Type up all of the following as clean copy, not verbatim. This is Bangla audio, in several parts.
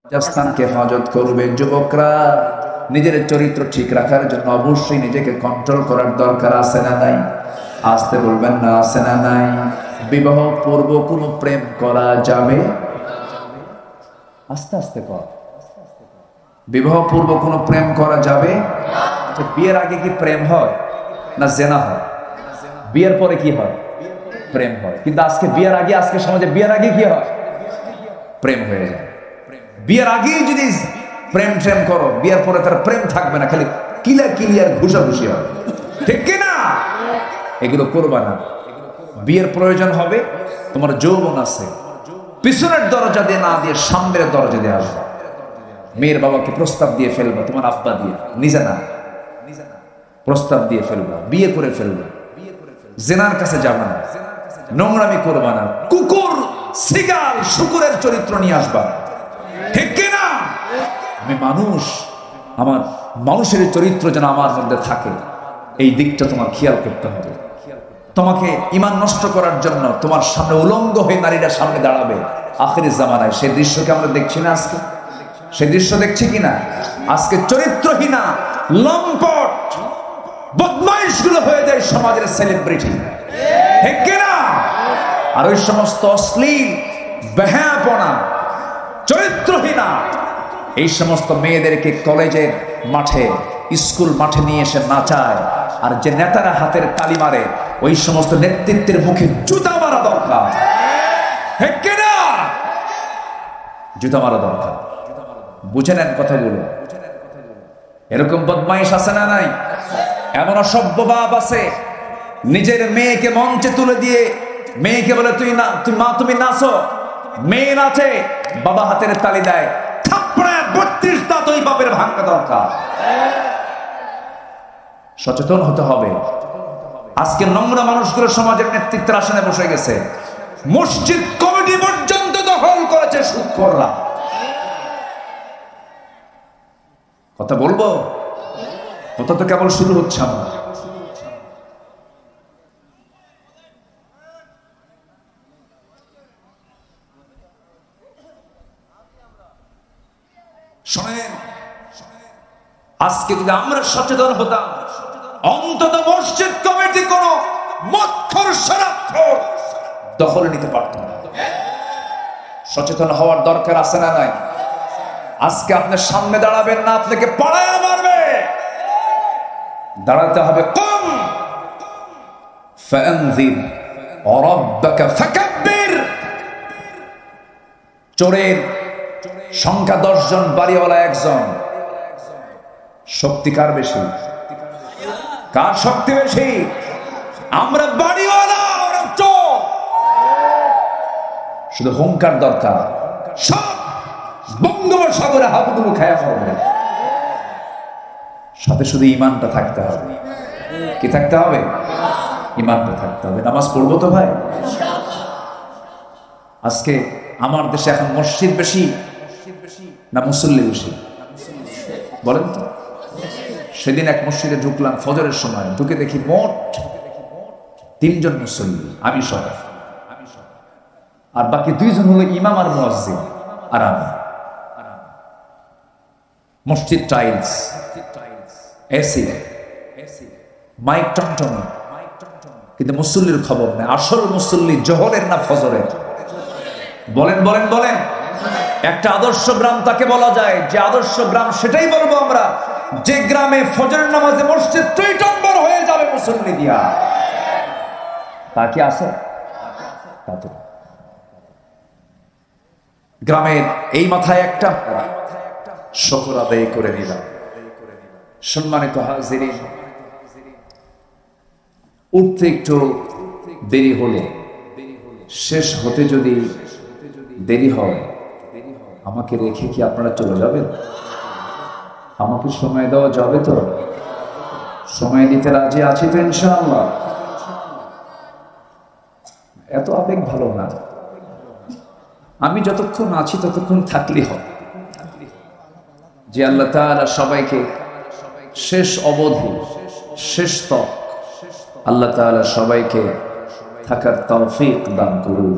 লজ্জাস্থানকে হেফাজত করবে। যুবকরা নিজের চরিত্র ঠিক রাখার জন্য অবশ্যই নিজেকে কন্ট্রোল করার দরকার আছে না নাই? আসতে বলবেন না, আছে না নাই? বিবাহ পূর্ব কোনো প্রেম করা যাবে? আস্তে আস্তে কর। বিবাহ পূর্ব কোনো প্রেম করা যাবে? বিয়ের আগে কি প্রেম হয় না জেনা হয়? বিয়ের পরে কি হয়? প্রেম হয়। কিন্তু আজকে বিয়ের আগে, আজকে সমাজে বিয়ের আগে কি হয়? প্রেম হয়ে যায়। বিয়ের আগেই যদি প্রেম ট্রেম করো, বিয়ের পরে তার প্রেম থাকবে না, খালি কিলিয়ার ঘুষাঘুষি হবে। ঠিক কিনা? এগুলো করবা না। বিয়ের প্রয়োজন হবে, তোমার যৌবন আছে, পিছনের দরজা দিয়ে না দিয়ে সামনের দরজা দিয়ে আসবা। মেয়ের বাবাকে প্রস্তাব দিয়ে ফেলবা, তোমার আব্বা দিয়ে, নিজে না, প্রস্তাব দিয়ে ফেলবা, বিয়ে করে ফেলবা। জেনার কাছে যাবা না, নোংরামি করবা না, কুকুর সিগাল শুকুরের চরিত্র নিয়ে আসবা। ঠিক কিনা? আমি মানুষ, আমার মানুষের চরিত্র যেন আমার মধ্যে থাকে, এই দিকটা তোমার খেয়াল করতে হবে। তোমাকে ঈমান নষ্ট করার জন্য তোমার সামনে উলঙ্গ হয়ে নারীরা সামনে দাঁড়াবে আখিরের জামানায়। সেই দৃশ্যকে আমরা দেখছি না আজকে? সেই দৃশ্য দেখছি কিনা? আজকে চরিত্রহীনা লম্পট বদমাইশ গুলো হয়ে যায় সমাজের সেলিব্রিটি। ঠিক কিনা? আর ওই সমস্ত অশ্লীল বেহায়াপনা চরিত্রহীনা এই সমস্ত মেয়েদেরকে কলেজের মাঠে, স্কুল মাঠে নিয়ে এসে নাচায়। আর যে নেতারা হাতের তালি মারে, ওই সমস্ত নেতৃত্বের মুখে জুতা মারা দরকার। ঠিক কিনা? জুতা মারা দরকার। বুঝে নেন কথাগুলো। এরকম বদমাইশ আছে না নাই? এমন অসভ্য বাপ আছে, নিজের মেয়েকে মঞ্চে তুলে দিয়ে মেয়েকে বলে তুই না, তুমি নাচো। মেয়ে নাচে, বাবা হাতের তালি দেয়, থাপ্পড়ায় 32 দাঁত ওই বাপের ভাঙা দরকার। সচেতন হতে হবে। আজকে নোংরা মানুষগুলো সমাজের নেতৃত্বের আসনে বসে গেছে। মসজিদ কমিটি পর্যন্ত দখল করেছে সুদখোররা। কথা বলবো? কথা তো কেবল শুরু হচ্ছে। আমরা শোনেন, আজকে যদি আমরা সচেতন হতাম, অন্তত মসজিদ কমিটি কোন মক্ষর স্বার্থর দখল নিতে পারত না। সচেতন হওয়ার দরকার আছে না নাই? আজকে আপনার সামনে দাঁড়াবেন না, আপনাকে পাড়ায় মারবে। দাঁড়াতে হবে কম ফানজির রাব্বাকা ফাকাব্বির। চোরের সংখ্যা 10 জন, বাড়িওয়ালা 1 জন। শক্তি কার বেশি? কার শক্তি বেশি? আমরা বাড়িওয়ালা, ওরা চোর। শুধু হুঙ্কার দরকার, সব বঙ্গোপসাগরে হাবুডুবু খায়া পড়বে। সাথে শুধু ঈমানটা থাকতে হবে। কি থাকতে হবে? ঈমানটা থাকতে হবে। নামাজ পড়বো তো ভাই? আজকে আমার দেশে এখন মসজিদ বেশি না মুসল্লি বেশি? বলেন তো। সেদিন এক মসজিদে ঢুকলাম ফজরের সময়, ঢুকে দেখি মোট 3 জন মুসল্লি, আমি সহ, আর বাকি 2 জন হলো ইমাম আর মুয়াজ্জিন আর আমি। মসজিদ টাইলস, এসি, মাইক টমটম, কিন্তু মুসল্লির খবর নেই। আসল মুসল্লি জোহরের না ফজরের? বলেন বলেন বলেন। একটা আদর্শ গ্রাম তাকে বলা যায়, যে আদর্শ গ্রাম সেটাই বলবো আমরা, যে গ্রামে ফজরের নামাজে মসজিদ টইটম্বর হয়ে যাবে মুসল্লি দিয়া। তা কি আছে? গ্রামের এই মাথায় একটা শুকর আদায় করে নিলাম। সম্মানিত হাজিরিন, উঠতে একটু দেরি হলে, শেষ হতে যদি দেরি হয়, আমাকে রেখে কি আপনারা চলে যাবেন? আমাকে সময় দেওয়া যাবে তো? সময় দিতে রাজি আছি তো ইনশাআল্লাহ? এত আবেগ ভালো না। আমি যতক্ষণ আছি ততক্ষণ থাকলেই হবে। যে আল্লাহ তাআলা সবাইকে শেষ অবধি, শেষ তক আল্লাহ তাআলা সবাইকে থাকার তৌফিক দান করুন।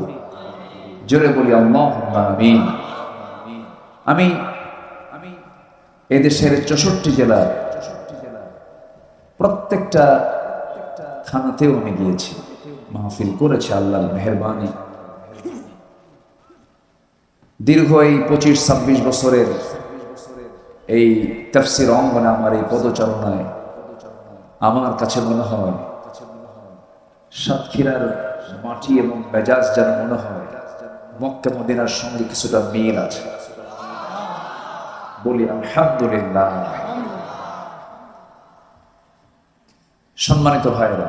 জোরে বলি আল্লাহুম্মা আমিন। আমি এদেশের 64 জেলার প্রত্যেকটা থানাতেও আমি গিয়েছি, মাহফিল করেছি আল্লাহর মেহেরবানি। দীর্ঘ এই 25-26 বছরের এই তাফসীর অঙ্গনে আমার এই পদচারণায় আমার কাছে মনে হয় সাতক্ষীরার মাটি এবং মেজাজ যেন মনে হয় মক্কা মদিনার সঙ্গে কিছুটা মিল আছে। বলি আলহামদুলিল্লাহ। সম্মানিত ভাইরা,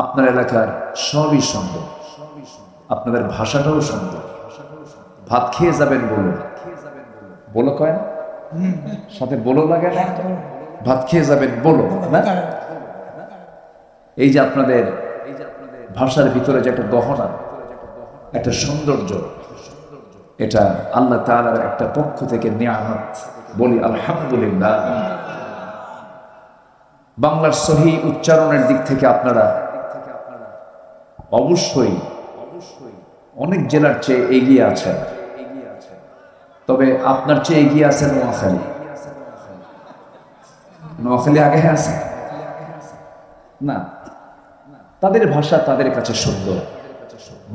আপনার এলাকার সবই সুন্দর, আপনাদের ভাষাটাও সুন্দর। ভাত খেয়ে যাবেন বলো, বলো কয় না? সাথে বলো লাগে না? ভাত খেয়ে যাবেন বলো না? এই যে আপনাদের ভাষার ভিতরে যে একটা গহনা, একটা সৌন্দর্য, এটা আল্লাহ তাআলার একটা পক্ষ থেকে নিয়ামত। বলি আলহামদুলিল্লাহ। বাংলার সহি উচ্চারণের দিক থেকে আপনারা অবশ্যই অনেক জেলার চেয়ে এগিয়ে আছেন, তবে আপনার চেয়ে এগিয়ে আছে নোয়াখালী। নোয়াখালী আগে আছে না? তাদের ভাষা তাদের কাছে সুন্দর,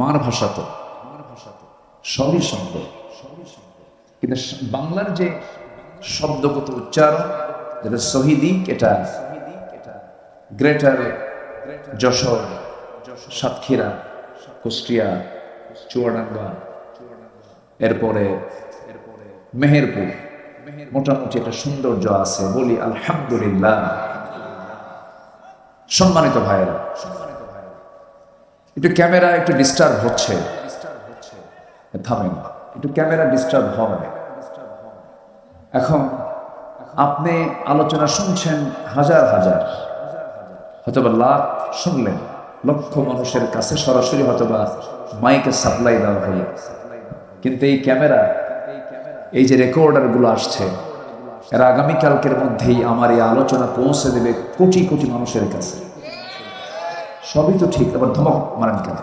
মার ভাষা তো সবই সুন্দর, কিন্তু বাংলার যে শব্দগত উচ্চারণ, যেটা সহি দিক, এটা গ্রেটার যশোর, সাতক্ষীরা, কুষ্টিয়া, চুয়াডাঙ্গা, এরপরে মেহেরপুর, মোটামুটি একটা সৌন্দর্য আছে। বলি আলহামদুলিল্লাহ। সম্মানিত ভাইয়েরা, একটু ক্যামেরা একটু ডিস্টার্ব হচ্ছে, থামেন, একটু ক্যামেরা ডিস্টার্ব হয়। এখন আপনি আলোচনা শুনছেন হাজার হাজার, হয়তোবা লাখ শুনলেন, লক্ষ মানুষের কাছে সরাসরি হয়তোবা মাইকে সাপ্লাই দেওয়া হয়ে, কিন্তু এই ক্যামেরা, এই যে রেকর্ডার গুলো আসছে, এরা আগামীকালকের মধ্যেই আমার এই আলোচনা পৌঁছে দেবে কোটি কোটি মানুষের কাছে। সবই তো ঠিক, আবার ধমক মারেন কেন?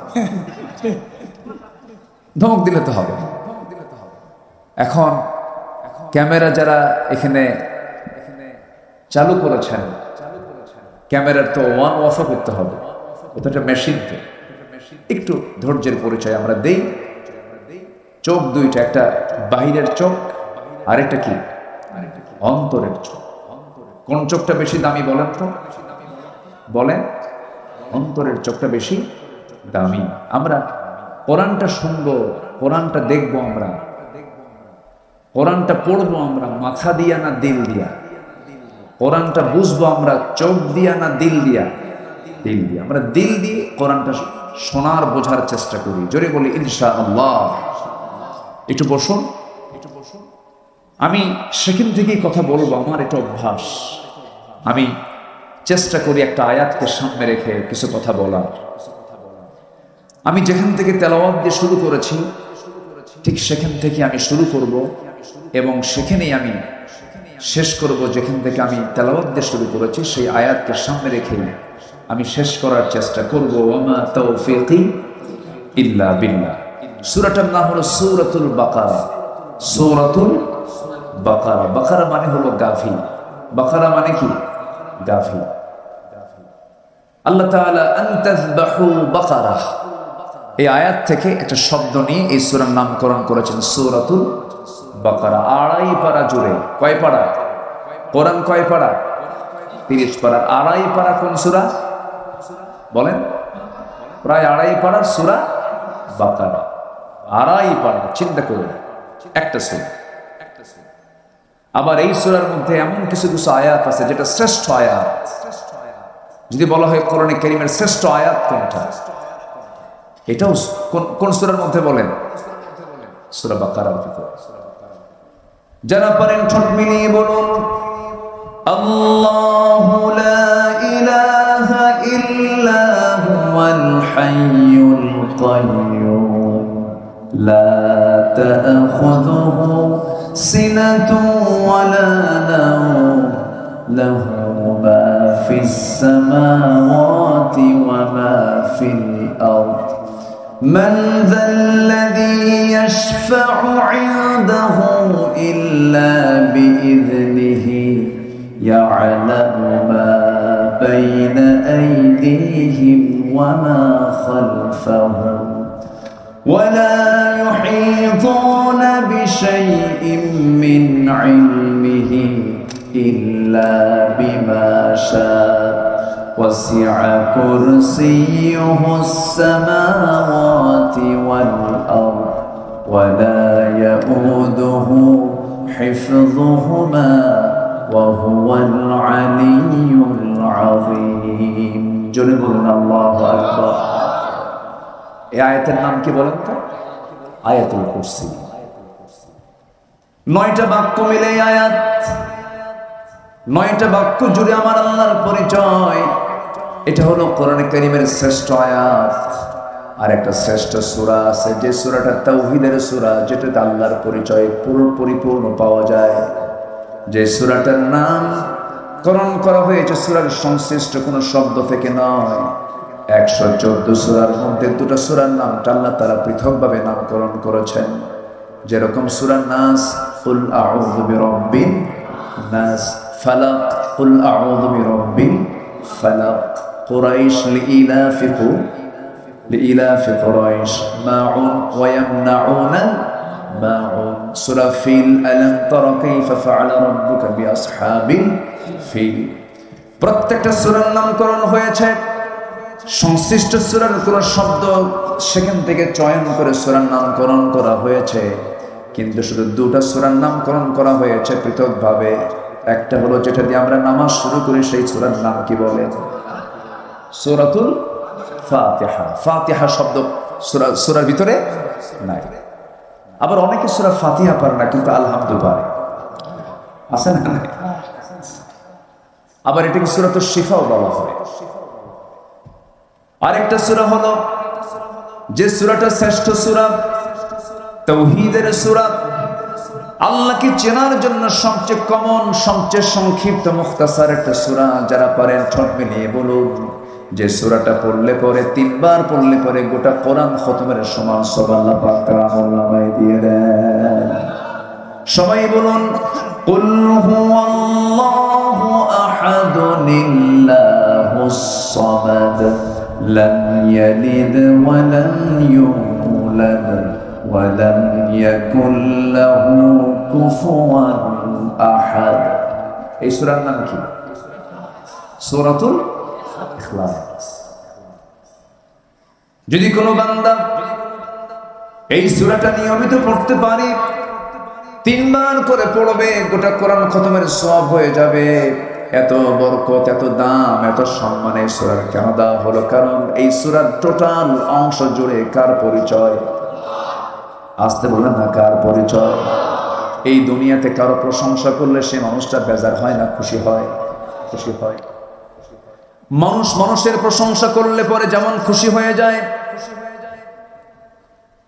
ধমক দিলে তো হবে। এখন ক্যামেরা যারা এখানে চালু করেছেন, ক্যামেরার তো ওয়ান অফ করতে হবে, এটা একটা মেশিন। তো একটু ধৈর্যের পরিচয় আমরা দেই। চোখ দুইটা, একটা বাহিরের চোখ, আরেকটা কি অন্তরের চোখ। কোন চোখটা বেশি দামি বলেন তো? বলেন, অন্তরের চোখটা বেশি দামি। আমরা কোরআনটা শুনবো, কোরআনটা দেখবো, আমরা কোরআনটা পড়বো, আমরা মাথা দিয়া না দিল দিয়া। কোরআনটা বুঝবো আমরা চোখ দিয়া না দিল দিয়া? দিল দিয়া। আমরা দিল দিয়ে কোরআনটা শোনার বোঝার চেষ্টা করি। জোরে বলি ইনশাআল্লাহ। একটু বসুন, আমি সেখান থেকেই কথা বলবো, আমার এটা অভ্যাস। আমি চেষ্টা করি একটা আয়াতকে সামনে রেখে কিছু কথা বলার। আমি যেখান থেকে তেলাওয়াত দিয়ে শুরু করেছি, ঠিক সেখান থেকে আমি শুরু করব এবং সেখানেই আমি শেষ করব। যেখান থেকে আমি তেলাওয়াত দিয়ে শুরু করেছি, সেই আয়াতকে সামনে রেখে আমি শেষ করার চেষ্টা করব। ওয়ামা তাওফীকি ইল্লা বিল্লাহ। সূরাটার নাম হলো সূরাতুল বাকারা। সূরাতুল বাকারা, বাকারা মানে হলো গাভী। বাকারা মানে কি? গাভী। আল্লাহ তাআলা আনতাযবাহু বাকারা, এই আয়াত থেকে একটা শব্দ নিয়ে এই সূরার নামকরণ করেছেন সূরাতুল বাকারা। 2.5 পারা জুড়ে, কয় পারা? কোরআন কয় পারা? 30 পারা। 2.5 পারা কোন সূরা বলেন? প্রায় 2.5 পারা সূরা বাকারা। 2.5 পারা, চিন্তা করুন, একটা সূরা। আবার এই সূরার মধ্যে এমন কিছু কিছু আয়াত আছে যেটা শ্রেষ্ঠ আয়াত। যদি বলা হয় কোরআনে কারীমের শ্রেষ্ঠ আয়াত কোনটা, এটাও কোন সূরার মধ্যে বলেন? সূরা বাকারার ভিতরে। যারা পারেন ঠোঁট মিলিয়ে বলুন, আল্লাহু লা ইলাহা ইল্লা হুয়াল হাইয়ুল কাইয়্যুম লা তা'খুযুহু সিনাতুন ওয়ালা নাওম লাহু মা ফিস সামাওয়াতি ওয়া মা ফিল আরদ من ذا الذي يشفع عنده يعبده إلا بإذنه يعلم ما بين أيديهم وما خلفهم ولا يحيطون بشيء من علمه إلا بما شاء وسع كرسيه السماوات والأرض ولا يؤوده حفظهما وهو العلي العظيم جنبنا الله أكبر এই আয়াতের নাম কি বলেন তো? আয়াতুল কুরসি। 9টা বাক্য মিলে এই আয়াত, 9টা বাক্য জুড়ে আমার আল্লাহর পরিচয়। এটা হলো কোরআনে কারীমের শ্রেষ্ঠ আয়াত। আর একটা শ্রেষ্ঠ সূরা আছে, যে সূরাটা তাওহীদের সূরা, যেটাতে আল্লাহর পরিচয় পুরো পরিপূর্ণ পাওয়া যায়। যে সূরাটার নাম করণ করা হয়েছে সূরার সংশ্লিষ্ট কোনো শব্দ থেকে নয়। 114 সূরার মধ্যে 2টা সূরার নামটা আল্লাহ তাআলা পৃথকভাবে নামকরণ করেছেন। যেরকম সূরা নাস, কুল আউযু বিরাব্বিন নাস, ফালাক, কুল আউযু বিরাব্বিল ফালাক, কুরাইশ লিইলাফি কুরাইশ, মাউন ওয়া ইয়ামনাউনা মাউন, সূরা ফিল, আলাম তারা কাইফা ফাআলা রাব্বুকা বিআসহাবিল ফিল। প্রত্যেকটা সূরার নামকরণ হয়েছে সংশ্লিষ্ট সূরার কোন শব্দ সেখান থেকে চয়ন করে সূরার নামকরণ করা হয়েছে, কিন্তু শুধু 2টা সূরার নামকরণ করা হয়েছে পৃথকভাবে। একটা হলো যেটা দিয়ে আমরা নামাজ শুরু করি, সেই সূরার নাম কি বলে? সূরাতুল ফাতিহা। ফাতিহা শব্দ সূরার ভিতরে নাই। আবার অনেকে সূরা ফাতিহা পারে না, কিন্তু আলহামদুলিল্লাহ পারে, আছে না? আবার এটাকে সূরাতুশ শিফাও বলা হয়। আরেকটা সূরা হলো যে সূরাটা শ্রেষ্ঠ সূরা, তাওহীদের সূরা, আল্লাহকে চেনার জন্য সবচেয়ে কমন, সবচেয়ে সংক্ষিপ্ত, মুখতাসার একটা সূরা। যারা পারেন ঠোঁট মিলিয়ে বলুন যে সূরাটা পড়লে পরে 3 বার পড়লে পরে গোটা কোরআন খতমের সমান সওয়াব আল্লাহ পাক তাআলা আমলনামায় দিয়ে দেন। সবাই বলুন কুল হুয়াল্লাহু আহাদুল্লাহুস সামাদ লাম ইয়ালিদ ওয়া লাম ইউলাদ ওয়া লাম ইয়াকুল লাহু কুফুয়ান আহাদ। এই সূরার নাম কি? সূরাতুল ইখলাস। যদি কোনো বান্দা এই সূরাটা নিয়মিত পড়তে পারে, 3 বার করে পড়বে, গোটা কোরআন খতমের সওয়াব হয়ে যাবে। এত বরকত, এত দাম, এত সম্মান এই সূরার কেন দেওয়া হলো? কারণ এই সূরার টোটাল অংশ জুড়ে কার পরিচয়? আসতে বলেন না, কার পরিচয়? এই দুনিয়াতে কারো প্রশংসা করলে সে মানুষটা বেজার হয় না খুশি হয়? খুশি হয়। মানুষ মানুষের প্রশংসা করলে পরে যেমন খুশি হয়ে যায়,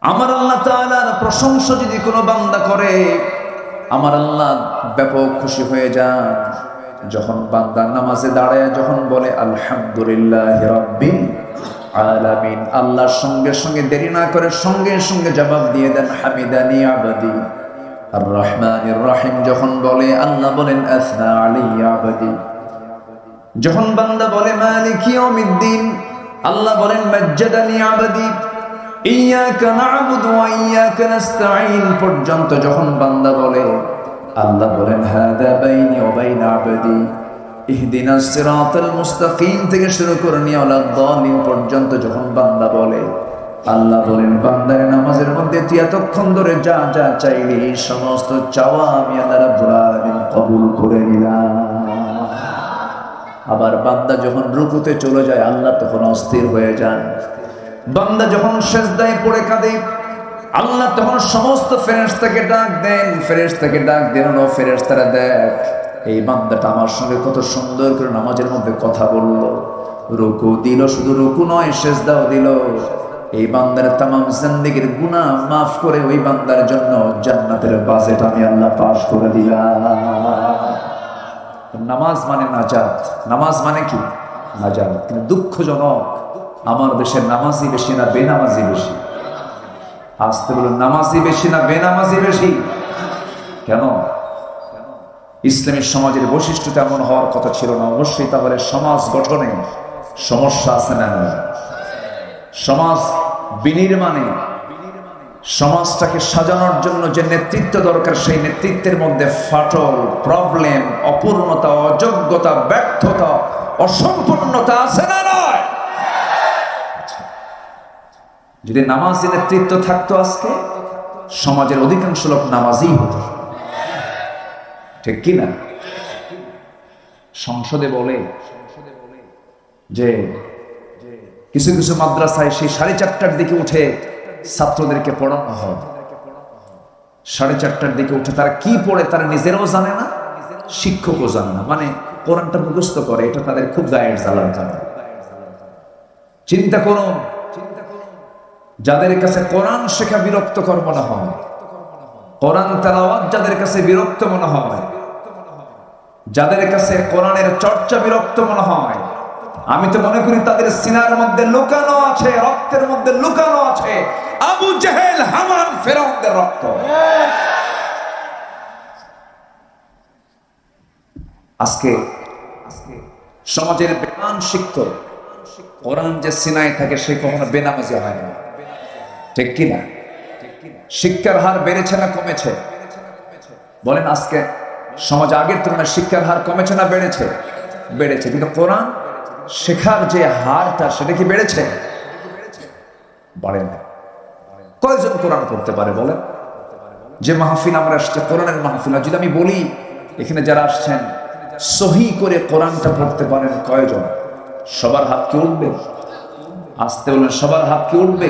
আমার আল্লাহ তাআলার প্রশংসা যদি কোনো বান্দা করে, আমার আল্লাহ ব্যাপক খুশি হয়ে যান। যখন বান্দা নামাজে দাঁড়ায় যখন বলে আলহামদুলিল্লাহি রাব্বিল আলামিন, আল্লাহর সঙ্গে সঙ্গে দেরি না করে সঙ্গে সঙ্গে জবাব দিয়ে দেন হামিদানি আবাদি। আর রহমানির রহিম যখন বলে, আল্লাহ বলেন আসনা আলাইয়া আবাদি। যখন বান্দা বলে মালিক ইয়াউমিদ্দিন, আল্লাহ বলেন মাজ্জাদানি আবাদি। ইয়াকা না'বুদু ওয়া ইয়াকা নাস্তাঈন পর্যন্ত যখন বান্দা বলে, আল্লাহ বলেন হাদা বাইনি ওয়া বাইনা আবদি। ইহদিনাস সিরাতাল মুস্তাকিম থেকে শুরু করে নিয়ালাদ দালিন পর্যন্ত যখন বান্দা বলে, আল্লাহ বলেন বান্দার নামাজের মধ্যে তুই এতক্ষণ ধরে যা যা চাইলি সমস্ত চাওয়া আমি আল্লাহ রাব্বুল আলামিন কবুল করে নিলাম। আবার বান্দা যখন রুকুতে চলে যায়, আল্লাহ তখন অস্থির হয়ে যান। বান্দা যখন সিজদায় পড়ে কাঁদে, আল্লাহ তখন সমস্ত ফেরেশতাকে ডাক দেন। ফেরেশতাকে ডাক দেন, ও ফেরেশতারা দেখ এই বান্দাটা আমার সঙ্গে কত সুন্দর করে নামাজের মধ্যে কথা বলল, রুকু দিল, শুধু রুকু নয় সিজদাও দিল। এই বান্দার তামাম জিন্দেগীর গুনাহ মাফ করে ওই বান্দার জন্য জান্নাতের বাজেট আমি আল্লাহ পাস করে দিলাম। নামাজ মানে নাজাত। নামাজ মানে কি? নাজাত। কিন্তু দুঃখজনক, আমার দেশের নামাজি বেশি না বেনামাজি বেশি? আসতে বলুন, নামাজি বেশি না বেনামাজি বেশি? কেন? ইসলামী সমাজের বৈশিষ্ট্য তেমন হওয়ার কথা ছিল না। অবশ্যই তাহলে সমাজ গঠনে সমস্যা আছে না? সমাজ বিনির্মাণে, সমাজটাকে সাজানোর জন্য যে নেতৃত্ব দরকার, সেই নেতৃত্বের মধ্যে ফাটল, প্রবলেম, অপূর্ণতা, অযোগ্যতা, ব্যর্থতা, অসম্পূর্ণতা আছে না নয়? যদি নামাজি নেতৃত্ব থাকতো আজকে সমাজের অধিকাংশ লোক নামাজি হতো, ঠিক কি না? সংসদে বলে যে কিছু কিছু মাদ্রাসায় সেই 4:30টার দিকে উঠে ছাত্রদেরকে পড়ানো হয়। 4:30টার দিকে উঠে তারা কি পড়ে তারা নিজেরাও জানে না, শিক্ষকও জানে না। মানে কোরআনটা মুখস্থ করে, এটা তাদের খুব গায়ের জ্বালার কারণ। চিন্তা করুন, যাদের কাছে কোরআন শেখা বিরক্তকর মনে হয়, কোরআন তেলাওয়াত যাদের কাছে বিরক্ত মনে হয়, যাদের কাছে কোরআনের চর্চা বিরক্ত মনে হয়, আমি তো মনে করি তাদের সিনার মধ্যে লুকানো আছে, রক্তের মধ্যে লুকানো আছে আবু জেহেল, হামান, ফেরাউনদের রক্ত। আজকে সমাজের বেনাম শিখত কোরআন যে সিনায় থাকে সে কখনো বেনামাজি হয় না, ঠিক কিনা? শিক্ষার হার বেড়েছে না কমেছে? বলেন, আজকে সমাজ আগের তুলনায় শিক্ষার হার কমেছে না বেড়েছে? বেড়েছে। কিন্তু কোরআন শেখার যে হারটা সেটা কি বেড়েছে? বাড়ে না। কয়জন কোরআন পড়তে পারে বলেন? যে মাহফিল আমরা আসছে কোরআনের মাহফিল, যদি আমি বলি এখানে যারা আসছেন সহি করে কোরআনটা পড়তে পারেন কয়জন? সবার হাত কি উঠবে? আসতে বলেন, সবার হাত কি উঠবে?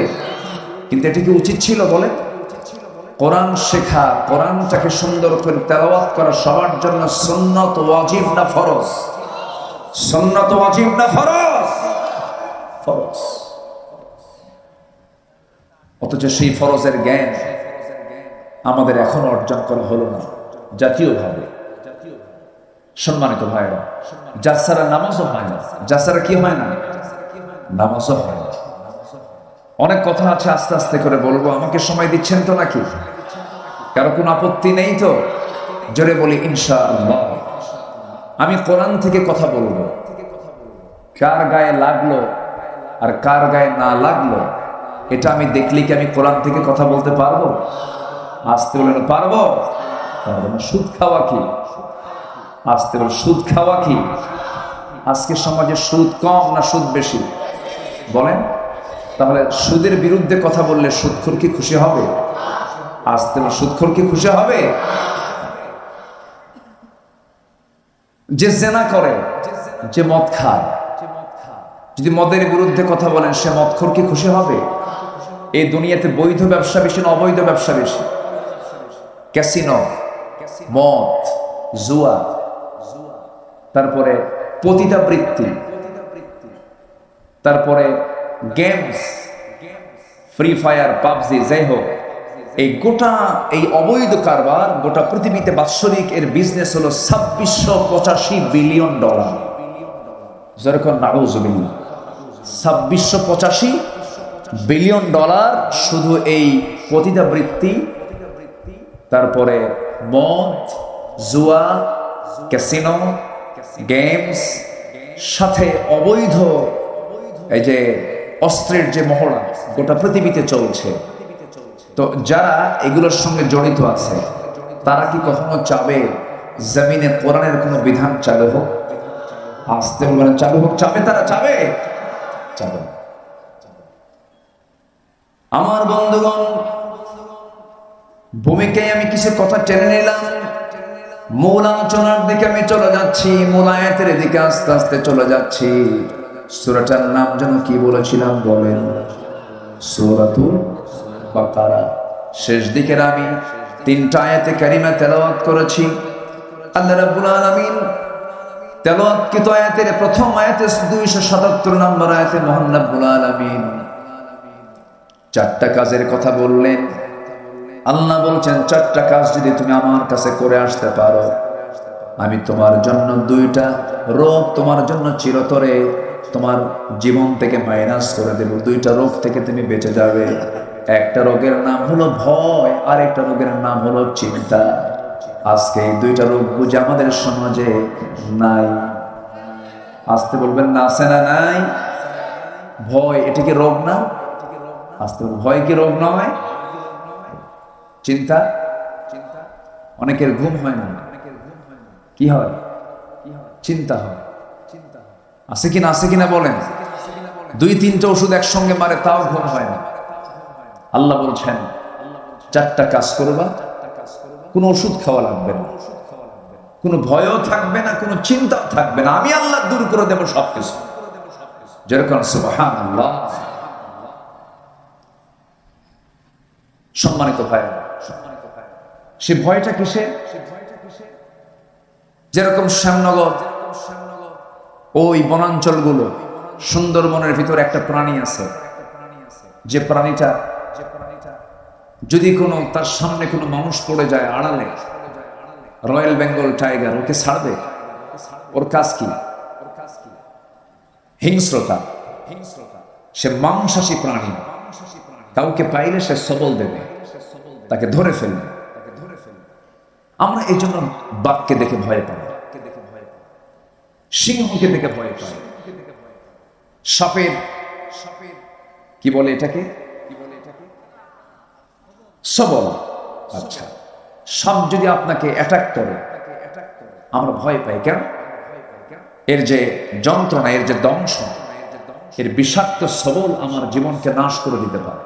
কিন্তু এটা কি উচিত ছিল বলেন? কোরআন শেখা, কোরআনটাকে সুন্দর করে তেলাওয়াত করা সবার জন্য সুন্নত ওয়াজিব না ফরজ? সুন্নত ওয়াজিব না ফরজ? ফরজ। অথচ সেই ফরজের জ্ঞান আমাদের এখনো অর্জন করা হলো না জাতীয়ভাবে। সম্মানিত ভাইরা, যার ছাড়া নামাজও হয় না, যার ছাড়া কি হয় না? নামাজও হয় না। অনেক কথা আছে, আস্তে আস্তে করে বলবো। আমাকে সময় দিচ্ছেন তো নাকি? কারো কোনো আপত্তি নেই তো? জোরে বলি ইনশাআল্লাহ। আমি কোরআন থেকে কথা বলবো, কার গায়ে লাগলো আর কার গায়ে না লাগলো এটা আমি দেখলে কি আমি কোরআন থেকে কথা বলতে পারবো? আসতে বলেন, পারবো? পারবো না। সুদ খাওয়া কি? আসতে বলেন, সুদ খাওয়া কি? আজকে সমাজে সুদ কম না সুদ বেশি বলেন? তাহলে সুদের বিরুদ্ধে কথা বললে সুদখোর কি খুশি হবে? আসতে বলেন, সুদখোর কি খুশি হবে? যে জেনা করে, যে মদ খায়, যদি মদের বিরুদ্ধে কথা বলেন সে মদখোর কি খুশি হবে? এই দুনিয়াতে বৈধ ব্যবসা বেশি না অবৈধ ব্যবসা বেশি? ক্যাসিনো, মদ, জুয়া, তারপরে পতিতাবৃত্তি, তারপরে গেমস, ফ্রি ফায়ার, পাবজি, যাই হোক, এই গোটা এই অবৈধ কারবার গোটা পৃথিবীতে বাৎসরিক এর বিজনেস হলো $2685 বিলিয়ন। যেরকম নাউজুবিল্লাহ, $2685 বিলিয়ন শুধু এই পতিতাবৃত্তি, তারপরে মদ, জুয়া, ক্যাসিনো, গেমস, সাথে অবৈধ এই যে অস্ত্রের যে মহড়া গোটা পৃথিবীতে চলছে। তো যারা এগুলোর সঙ্গে জড়িত আছে তারা কি কখনো চাবে জমিনে কোরআনের কোনো বিধান চালু হোক? আসতে বলেন, চালু হোক। চাবে তারা? চাবে? চাবে। আমার বন্ধুগণ, ভূমিকায় আমি কিছু কথা টেনে নিলাম, মূল আলোচনার দিকে আমি চলে যাচ্ছি, মূল আয়াতের দিকে আস্তে আস্তে চলে যাচ্ছি। সূরাটার নাম যেন কি বলেছিলাম বলেন? সূরাতুল বাকারা। শেষ দিকের আমি 3টা আয়াতে কারিমা তেলাওয়াত করেছি। আল্লাহ রাব্বুল আলামিন তেলাওয়াতকৃত আয়াতের প্রথম আয়াতে 277 নম্বর আয়াতে মহান রাব্বুল আলামিন 4টা কাজের কথা বললেন। আল্লাহ বলছেন, 4টা কাজ যদি তুমি আমার কাছে করে আসতে পারো, আমি তোমার জন্য 2টা রোগ তোমার জন্য চিরতরে তোমার জীবন থেকে মাইনাস করে দেব। 2টা রোগ থেকে তুমি বেঁচে যাবে। একটা রোগের নাম হলো ভয়, আর একটা রোগের নাম হলো চিন্তা। আজকে এই দুইটা রোগ বুঝে আমাদের সমাজে নাই। আসতে বলবেন না, আছে না নাই? ভয়, এটা কি রোগ না? আসতে ভয় কি রোগ নয়? চিন্তা, অনেকের ঘুম হয় না, কি হয়? চিন্তা হয়। আছে কিনা, আছে কিনা বলেন? 2-3টা ওষুধ একসঙ্গে মারে, তাও ঘুম হয় না। আল্লাহ বলছেন 4টা কাজ করবা, কোনো ওষুধ খাওয়া লাগবে না, কোনো ভয়ও থাকবে না, কোনো চিন্তাও থাকবে না, আমি আল্লাহ দূর করে দেব সবকিছু। যেরকম সুবহানাল্লাহ। সম্মানিত ভাই, সে ভয়টা কিসে? যেরকম শ্যামনগর, ওই বনাঞ্চলগুলো, সুন্দরবনের ভিতরে একটা প্রাণী আছে, যে প্রাণীটা যদি কোনো তার সামনে কোনো মানুষ পড়ে যায় আড়ালে, রয়্যাল বেঙ্গল টাইগার ওকে ছাড়বে? ওর কাজ কি? হিংস্রতা। সে মাংসাশী প্রাণী, কাউকে পাইলে সে সবল দেবে, তাকে ধরে ফেলবে। আমরা এই জন্য বাঘকে দেখে ভয় পাই, সিংহকে দেখে ভয় পাই, সাপের কি বলে এটাকে, সবল। আচ্ছা, সাপ যদি আপনাকে অ্যাটাক করে আমরা ভয় পাই কেন? এর যে যন্ত্রণা, এর যে দংশন, এর বিষাক্ত সবল আমার জীবনকে নাশ করে দিতে পারে।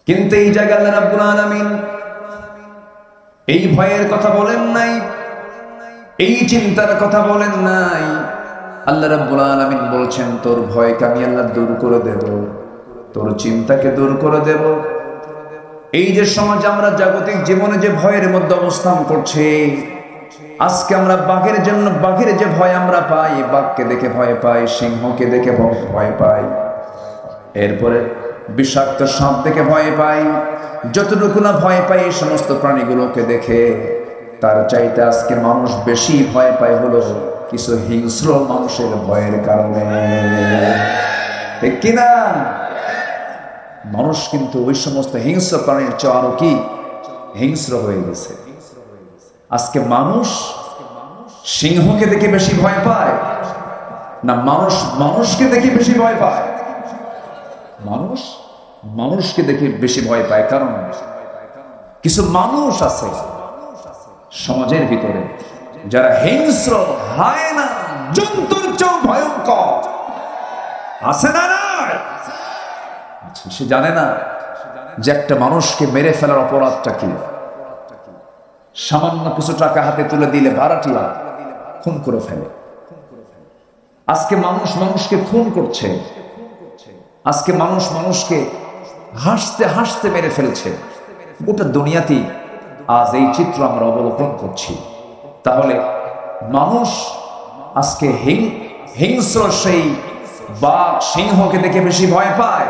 কিন্তু এই জায়গায় আল্লাহ রাব্বুল আলামিন এই ভয়ের কথা বলেন নাই, এই চিন্তার কথা বলেন নাই। আল্লাহ রাব্বুল আলামিন বলছেন তোর ভয়কে আমি আল্লাহ দূর করে দেব, তোর চিন্তাকে দূর করে দেব। এই যে সমাজ, আমরা জাগতিক জীবনে যে ভয়ের মধ্যে অবস্থান করছে, আজকে আমরা বাঘের জন্য, বাঘের যে ভয় আমরা পাই, বাঘকে দেখে ভয় পাই, সিংহকে দেখে ভয় পাই, এরপরে বিষাক্ত সাপ দেখে ভয় পাই, যতটুকু না ভয় পাই এই সমস্ত প্রাণীগুলোকে দেখে, তার চাইতে আজকে মানুষ বেশি ভয় পায় হলো কিছু হিংস্র মানুষের ভয়ের কারণে, ঠিক কিনা? মানুষ কিন্তু ওই সমস্ত হিংস্র প্রাণীর চেয়ে আরো কি হিংস্র হয়ে গেছে। আজকে মানুষ সিংহকে দেখে বেশি ভয় পায় না মানুষ মানুষকে দেখে বেশি ভয় পায়? মানুষ মানুষকে দেখে বেশি ভয় পায়, কারণ কিছু মানুষ আছে সমাজের ভিতরে যারা হিংস্র, হায়না, জন্তুর চেয়েও ভয়ঙ্কর। আছে না? সে জানে না যে একটা মানুষকে মেরে ফেলার অপরাধটা কি। সামান্য কিছু টাকা হাতে তুলে দিলে ভাড়াটিয়া খুন করে ফেলে। আজকে মানুষ মানুষকে খুন করছে, আজকে মানুষ মানুষকে হাসতে হাসতে মেরে ফেলছে। গোটা দুনিয়াতেই আজ এই চিত্র আমরা অবলোকন করছি। তাহলে মানুষ আজকে হিংস্র সেই বাঘ, সিংহকে দেখে বেশি ভয় পায়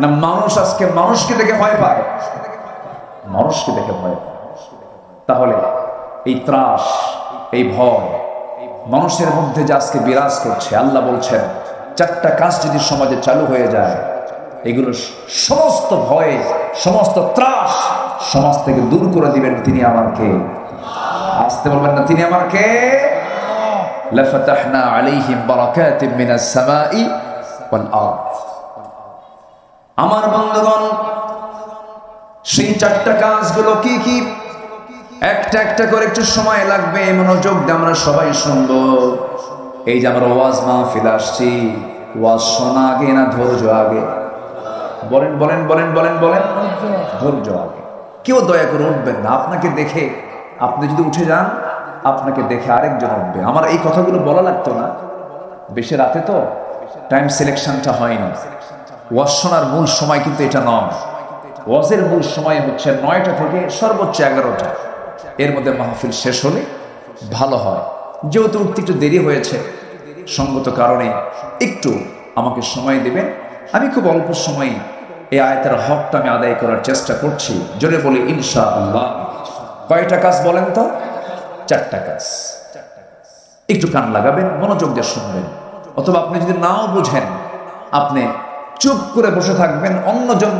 না মানুষ আজকে মানুষকে দেখে ভয় পায়? মানুষকে দেখে ভয় পায়। তাহলে এই ত্রাস, এই ভয় মানুষের মধ্যে যে আজকে বিরাজ করছে, আল্লাহ বলছেন 4টা কাজ যদি সমাজে চালু হয়ে যায়, এগুলো সমস্ত ভয়, সমস্ত ত্রাস সমাজ থেকে দূর করে দিবেন তিনি আমার কে? আসতে বলবেন না, তিনি আমার কে? লাফাতাহনা আলাইহিম বারাকাতিম মিনাস সামাই ওয়াল আরদ। আমার বন্ধুগণ, সেই 4টা কাজগুলো কি কি? একটা একটা করে একটু সময় লাগবে, মনোযোগ দিয়ে আমরা সবাই শুনবো। এই যে আমরা ওয়াজ মাহফিল আসছি, ওয়াজ শোনা আগে না ধৈর্য আগে? বলেন বলেন বলেন বলেন বলেন, ধৈর্য আগে। কেউ দয়া করে উঠবেন না। আপনাকে দেখে, আপনি যদি উঠে যান, আপনাকে দেখে আরেকজন উঠবে। আমার এই কথাগুলো বলা লাগতো না, বেশি রাতে তো টাইম সিলেকশনটা হয়নি। ওয়াজ শোনার মূল সময় কিন্তু এটা নয়। ওয়াজের মূল সময় হচ্ছে 9টা থেকে সর্বোচ্চ 11টা, এর মধ্যে মাহফিল শেষ হলে ভালো হয়। যেহেতু উঠতে একটু দেরি হয়েছে, সঙ্গত কারণে একটু আমাকে সময় দেবেন। আমি খুব অল্প সময়ে এই আয়াতের হকটা আমি আদায় করার চেষ্টা করছি। জোরে বলি ইনশাআল্লাহ। কয়টা কাজ বলেন তো? 4টা কাজ। একটু কান লাগাবেন, মনোযোগ দিয়ে শুনবেন। অথবা আপনি যদি নাও বুঝেন, আপনি চুপ করে বসে থাকবেন, অন্যজন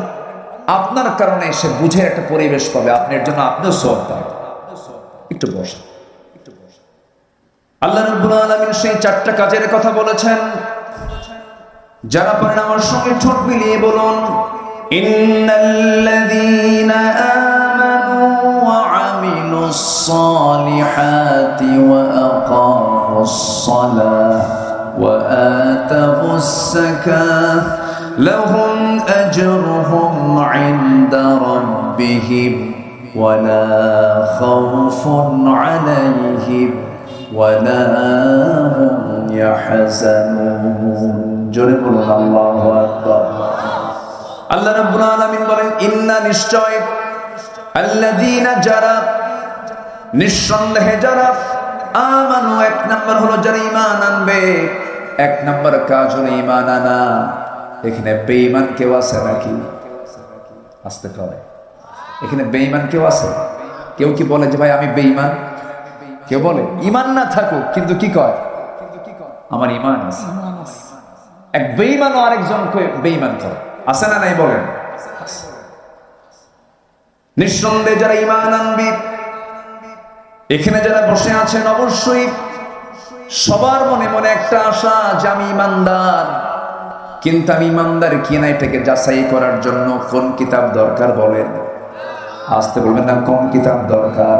আপনার কারণে সে বুঝে একটা পরিবেশ পাবে, আপনার জন্য আপনিও সওয়াব পাবেন। একটু বসেন। আল্লাহ রাব্বুল আলামিন সেই 4টা কাজের কথা বলেছেন, যারা পারেন আমার সঙ্গে ঠোঁট মিলিয়ে বলুন, ইন্নাল্লাযীনা আমানু ওয়া আমিলুস সালিহাতি ওয়া আকামুস সালাহ ওয়া আতাবুস যাকাহ লাহুম আজরুহুম ইনদা রাব্বিহিম ওয়া লা খাউফুন আলাইহিম ওয়া লা হুম ইয়াহজানুন। জোরে বলুন আল্লাহু আকবার। আল্লাহ রাব্বুল আলামিন বলেন, ইন্না নিশ্চয়, আল্লাযীনা যারা, নিঃসন্দেহে যারা, আমানু, এক নাম্বার হলো যারা ঈমান আনবে, এক নাম্বার কাজ হলো ঈমান আনা। এখানে বেঈমান কেউ আছে নাকি? আসতে কয়, এখানে বেঈমান কেউ আছে? কেউ কি বলে যে ভাই আমি বেঈমান? কেউ বলে? ঈমান না থাকুক কিন্তু কি কয় আমার ঈমান আছে। এক বেঈমানও আরেকজনকে বেঈমান করে, আছে না নাই বলেন? নিঃসন্দেহে যারা ঈমান আনবে, এখানে যারা বসে আছেন অবশ্যই সবার মনে মনে একটা আশা যে আমি ঈমানদার, কিন্তু আমি ঈমানদার কিনা এটাকে যাচাই করার জন্য কোন কিতাব দরকার বলেন? আসতে বলবেন না, কোন কিতাব দরকার?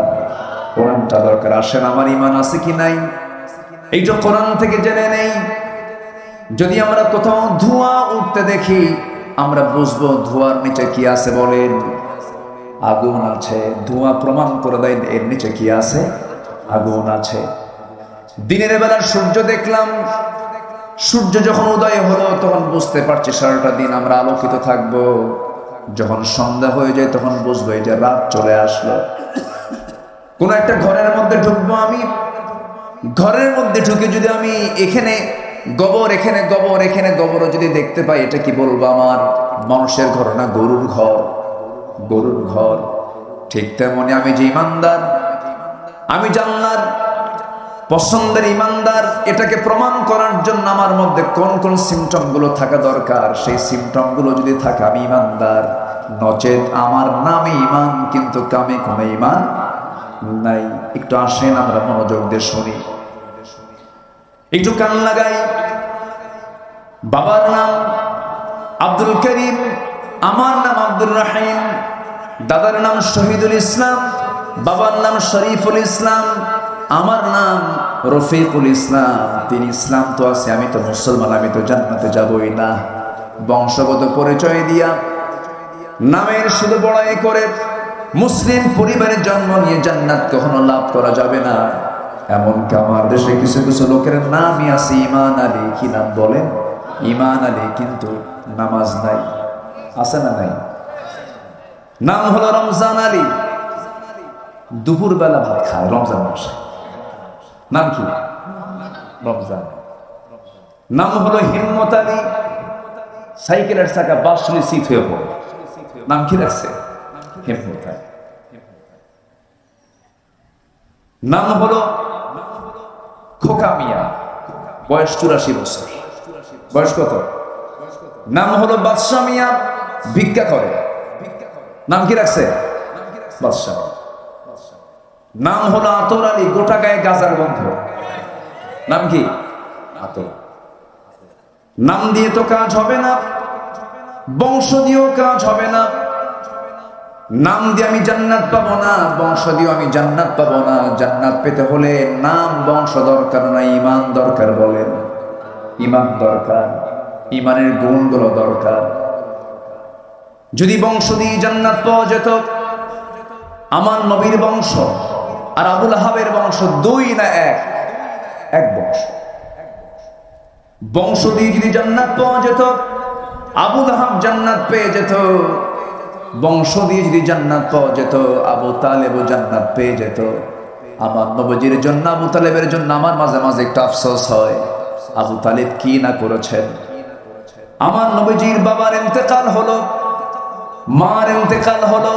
কোরআনটা দরকার। আসেন, আমার ঈমান আছে কি নাই এইটা কোরআন থেকে জেনে নেই। যদি আমরা কোথাও ধোঁয়া উঠতে দেখি, আমরা বুঝবো ধোঁয়ার নিচে কি আছে বলেন? আগুন আছে। ধোঁয়া প্রমাণ করে দেয় এর নিচে কি আছে? আগুন আছে। দিনের বেলা সূর্য দেখলাম, সূর্য যখন উদয় হলো তখন বুঝতে পারছি সারাটা দিন আমরা আলোকিত থাকবো। যখন সন্ধ্যা হয়ে যায় তখন বুঝবো এই যে রাত চলে আসলো। কোন একটা ঘরের মধ্যে ঢুকবো, আমি ঘরের মধ্যে ঢুকে যদি আমি এখানে গোবর, এখানে গোবর, এখানে গোবর যদি দেখতে পাই, এটা কি বলবো আমার মানুষের ঘর না গরুর ঘর? গরুর ঘর। ঠিক তেমনি আমি যে ঈমানদার, আমি জান্নার পছন্দের ঈমানদার, এটাকে প্রমাণ করার জন্য আমার মধ্যে কোন কোন সিমটম গুলো থাকা দরকার, সেই সিমটম গুলো যদি থাকে আমি ঈমানদার। নচেত আমার নামে ঈমান কিন্তু কামে কোনো ঈমান নাই। একটু আসেন আমরা মনোযোগ দিয়ে শুনি, একটু কান লাগাই। বাবার নাম আব্দুল করিম, আমার নাম আব্দুর রহিম, দাদার নাম শহীদুল ইসলাম, বাবার নাম শরীফুল ইসলাম, আমার নাম রফিকুল ইসলাম। তিনি ইসলাম তো আছে, আমি তো মুসলমান, আমি তো জান্নাতে যাবই না। বংশগত পরিচয় দিয়া নামের শুধু বড়াই করে মুসলিম পরিবারে জন্ম নিয়ে জান্নাত কখনো লাভ করা যাবে না। এমনকি আমার দেশে কিছু কিছু লোকের নামই আছে ঈমান আলী। কি নাম বলেন? ঈমান আলী, কিন্তু নামাজ নাই। আছে না নাই? নাম হলো রমজান আলী, দুপুর বেলা ভাত খায় রমজান মাসে। নাম কি? রমজান। নাম হলো হিম্মত আলী, সাইকেলের চাকা বাসলি সিট হয়ে পড়ে। নাম কি রাখছে? হিম্মত আলী। নাম হলো খোকা মিয়া, বয়স 84 বছর। বয়স কত? নাম হলো বাদশা মিয়া, ভিক্ষা করে। নাম কি রাখছে? বাদশা। নাম হলো আতর আলী, গোটা গায়ে গাজার গন্ধ। নাম কি? আতর। নাম দিয়ে তো কাজ হবে না, বংশ দিয়েও কাজ হবে না। নাম দিয়ে আমি জান্নাত পাবো না, বংশ দিয়েও আমি জান্নাত পাবো না। জান্নাত পেতে হলে নাম বংশ দরকার না, ঈমান দরকার। বলেন, ঈমান দরকার, ঈমানের গুণগুলো দরকার। যদি বংশ দিয়ে জান্নাত পাওয়া যেত, আমার নবীর বংশ আর আবুল আহাবের বংশ 2 না 1? এক বংশ। বংশ দিয়ে যদি জান্নাত পাওয়া যেত, আবুল আহাব জান্নাত পেয়ে যেত। বংশ দিয়ে যদি জান্নাত পাওয়া যেত, আবু তালেবও জান্নাত পেয়ে যেত। আমার নবীর জন্য, আবু তালেবের জন্য আমার মাঝে মাঝে একটু আফসোস হয়, আবু তালেব কি না করেছেন। আমার নবীজির বাবার ইন্তেকাল হলো, মার ইন্তেকাল হলো,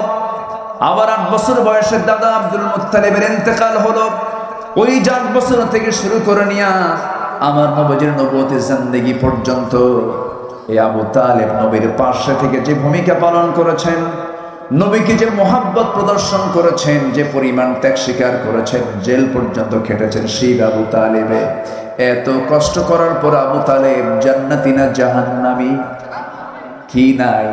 আবার 8 বছর বয়সের দাদা আব্দুল মুত্তালিবের ইন্তেকাল হলো। ওই 8 বছর থেকে শুরু করে নিয়া আমার নবীর নবুয়তের জিন্দেগি পর্যন্ত এই আবু তালেব নবীর পাশে থেকে যে ভূমিকা পালন করেছেন, নবীকে যে মোহাব্বত প্রদর্শন করেছেন, যে পরিমাণ ত্যাগ স্বীকার করেছেন, জেল পর্যন্ত খেটেছেন, সেই আবু তালেবে এত কষ্ট করার পর আবু তালেব জান্নাতি না জাহান্নামী? কি নাই?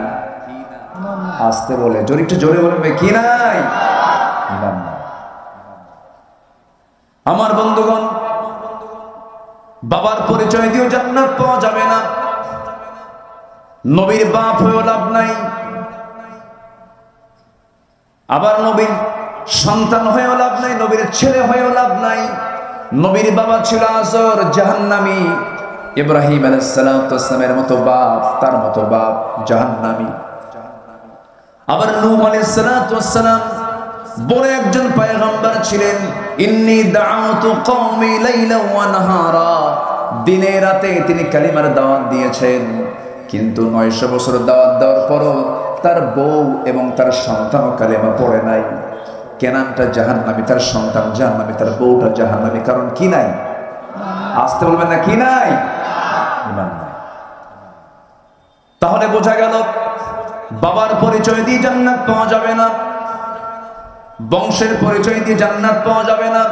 আসতে বলে, জোরে একটু জোরে বলবে, কি নাই? আমার বন্ধুগণ, বাবার পরিচয় দিয়েও জান্নাত পাওয়া যাবে না, নবীর বাপ হয়েও লাভ নাই, আবার নবীর সন্তান হয়েও লাভ নাই, নবীর ছেলে হয়েও লাভ নাই। নবীর বাবা ছিল আজর, জাহান্নামী। ইব্রাহিম আলাইহিস সালামের মতো বাপ, তার মতো বাপ জাহান্নামী। আবার নূহ আলাইহিস সালাম বড় একজন পয়গম্বর ছিলেন। ইন্নী দাউতু কওমি লাইলা ওয়া নাহারা, দিনে রাতে তিনি কালিমার দাওয়াত দিয়েছেন, কিন্তু 900 বছর দাওয়াত দেওয়ার পরও তার বউ এবং তার সন্তান কালিমা পড়ে নাই। কেনানটা জাহান্নামী, তার সন্তান জাহান্নামী, তার বউটা জাহান্নামী। কারণ কি নাই? আসতে বলবেন না, কি নাই? ঈমান নাই। তাহলে বোঝা গেল বাবার পরিচয় দিয়ে জান্নাত পাওয়া যাবে না, বংশের পরিচয় দিয়ে জান্নাত পাওয়া যাবে না,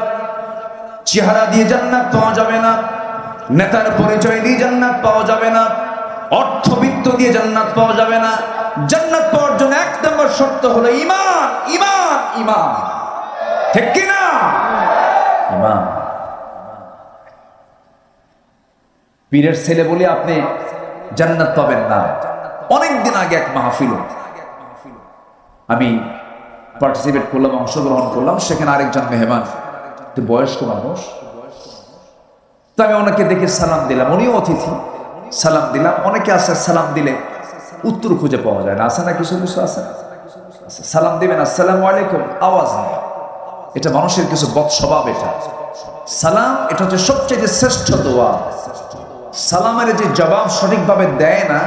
চেহারা দিয়ে জান্নাত পাওয়া যাবে না, নেতার পরিচয় দিয়ে জান্নাত পাওয়া যাবে না, অর্থবিত্ত দিয়ে জান্নাত পাওয়া যাবে না। জান্নাত পাওয়ার জন্য এক নম্বর শর্ত হলো ঈমান, ঈমান, ঈমান। ঠিক কি না? ঈমান। পীরের ছেলে বলে আপনি জান্নাত পাবেন না। অনেকদিন আগে এক মাহফিল আমি পার্টিসিপেট করলাম, অংশগ্রহণ করলাম। সেখানে আরেকজন মেহমান, বয়স্ক মানুষ, তো আমি ওনাকে দেখে সালাম দিলাম। উনিও অতিথি, সালাম দিলাম। অনেকে আছে সালাম দিলে উত্তর খুঁজে পাওয়া যায় না, আছে না? কিছু কিছু আছে, সালাম দিবেন আসসালামু আলাইকুম, আওয়াজ নেই। এটা মানুষের কিছু বদ স্বভাব। এটা সালাম, এটা হচ্ছে সবচেয়ে শ্রেষ্ঠ দোয়া। সালামের যে জবাব সঠিকভাবে দেয় না,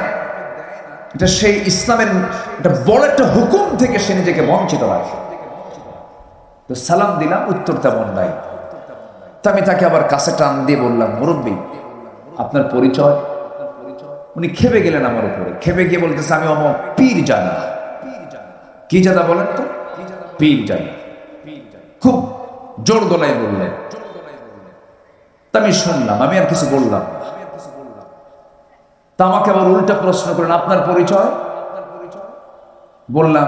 এটা সেই ইসলামের এটা বড় একটা হুকুম থেকে সে নিজেকে বঞ্চিত রাখে। তো সালাম দিলাম, উত্তর তেমন নাই। তো আমি তাকে আবার কাছে টান দিয়ে বললাম, মুরব্বী আপনার পরিচয়? উনি খেপে গেলেন আমার উপরে। খেপে গিয়ে বলতেছে, আমি অমুক পীর জানা। কি জানা বলেন তো? পীর জানা। খুব জোর গলায় বললেন। তা আমি শুনলাম, আমি আর কিছু বললাম। তা আমাকে আবার উল্টা প্রশ্ন করেন, আপনার পরিচয়? বললাম,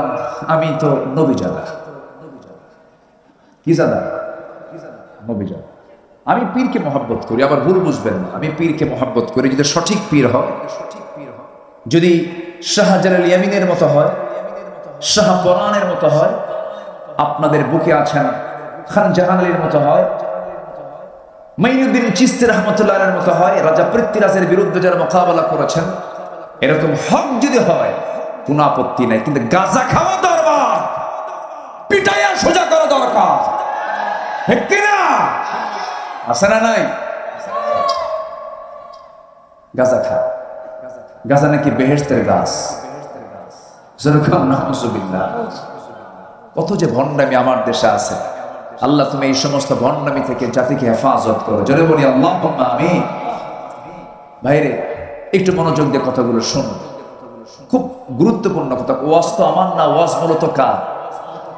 আমি তো নবী জাদা। কি জাদা? নবী জাদা। আমি পীরকে মহব্বত করি। আবার ভুল বুঝবেন না, আমি পীরকে মহব্বত করি যদি সঠিক পীর হয়, যদি শাহজালাল ইয়ামিনের মতো হয়, শাহ পরানের মতো হয়, আপনাদের বুকে আছেন খান জাহানালীর মতো হয়, মাইনুদ্দিন চিশতি রহমতুল্লাহের মতো হয়, রাজা পৃথ্বীরাজের বিরুদ্ধে যারা মোকাবেলা করেছেন, এরকম হক যদি হয় কোনো আপত্তি নাই। কিন্তু গাঁজা খাওয়া দরবার, পিটাইয়া সোজা করা দরকার। ঠিক কিনা? আছে না নাই? গাঁজা খা, গাঁজা নাকি বেহেশতের গাছ। কত যে ভণ্ডামি আমার দেশে আছে। আল্লাহ তুমি এই সমস্ত ভণ্ডামি থেকে জাতিকে হেফাজত করো। জোরে বলি আল্লাহুম্মা আমিন। ভাইরে, একটু মনোযোগ দিয়ে কথাগুলো শুনুন, খুব গুরুত্বপূর্ণ কথা। ওয়াজ তো আমার না, ওয়াজ মূলত কার?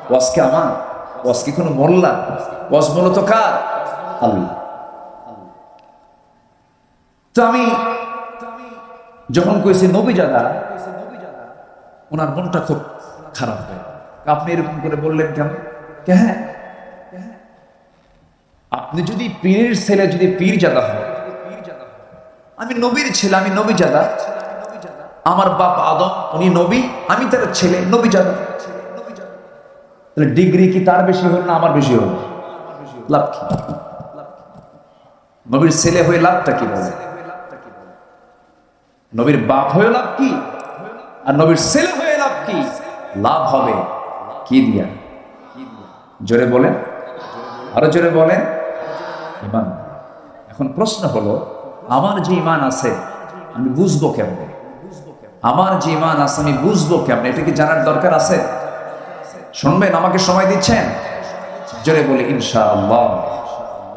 ওয়াজ কি আমার? ওয়াজ কি কোনো মোল্লা? ওয়াজ মূলত কার? আল্লাহ। তো আমি যখন কইছি নবী জাদা, ওনার মনটা খুব খারাপ হয়। আপনি এরকম করে বললেন কেন? হ্যাঁ, আপনি যদি পীরের ছেলে, যদি পীর জাদা হয়, আমি নবীর ছেলে, আমি নবী জাদা। আমার বাপ আদম, উনি নবী, আমি তার ছেলে, নবী জাদা। তাহলে ডিগ্রি কি তার বেশি হল না আমার বেশি হল? লাভ কি? নবীর ছেলে হয়ে লাভটা কি বলে? নবীর বাপ হয়ে লাভ কি? আর নবীর ছেলে হয়ে লাভ কি? লাভ হবে কি দিয়া? জোরে বলেন, আরো জোরে বলেন, ঈমান। এখন প্রশ্ন হলো, আমার যে ঈমান আছে আমি বুঝবো কেমনে? আমার যে ঈমান আছে আমি বুঝবো কেমনে? এটা কি জানার দরকার আছে? শুনবেন? আমাকে সময় দিচ্ছেন? জোরে বলি ইনশাআল্লাহ।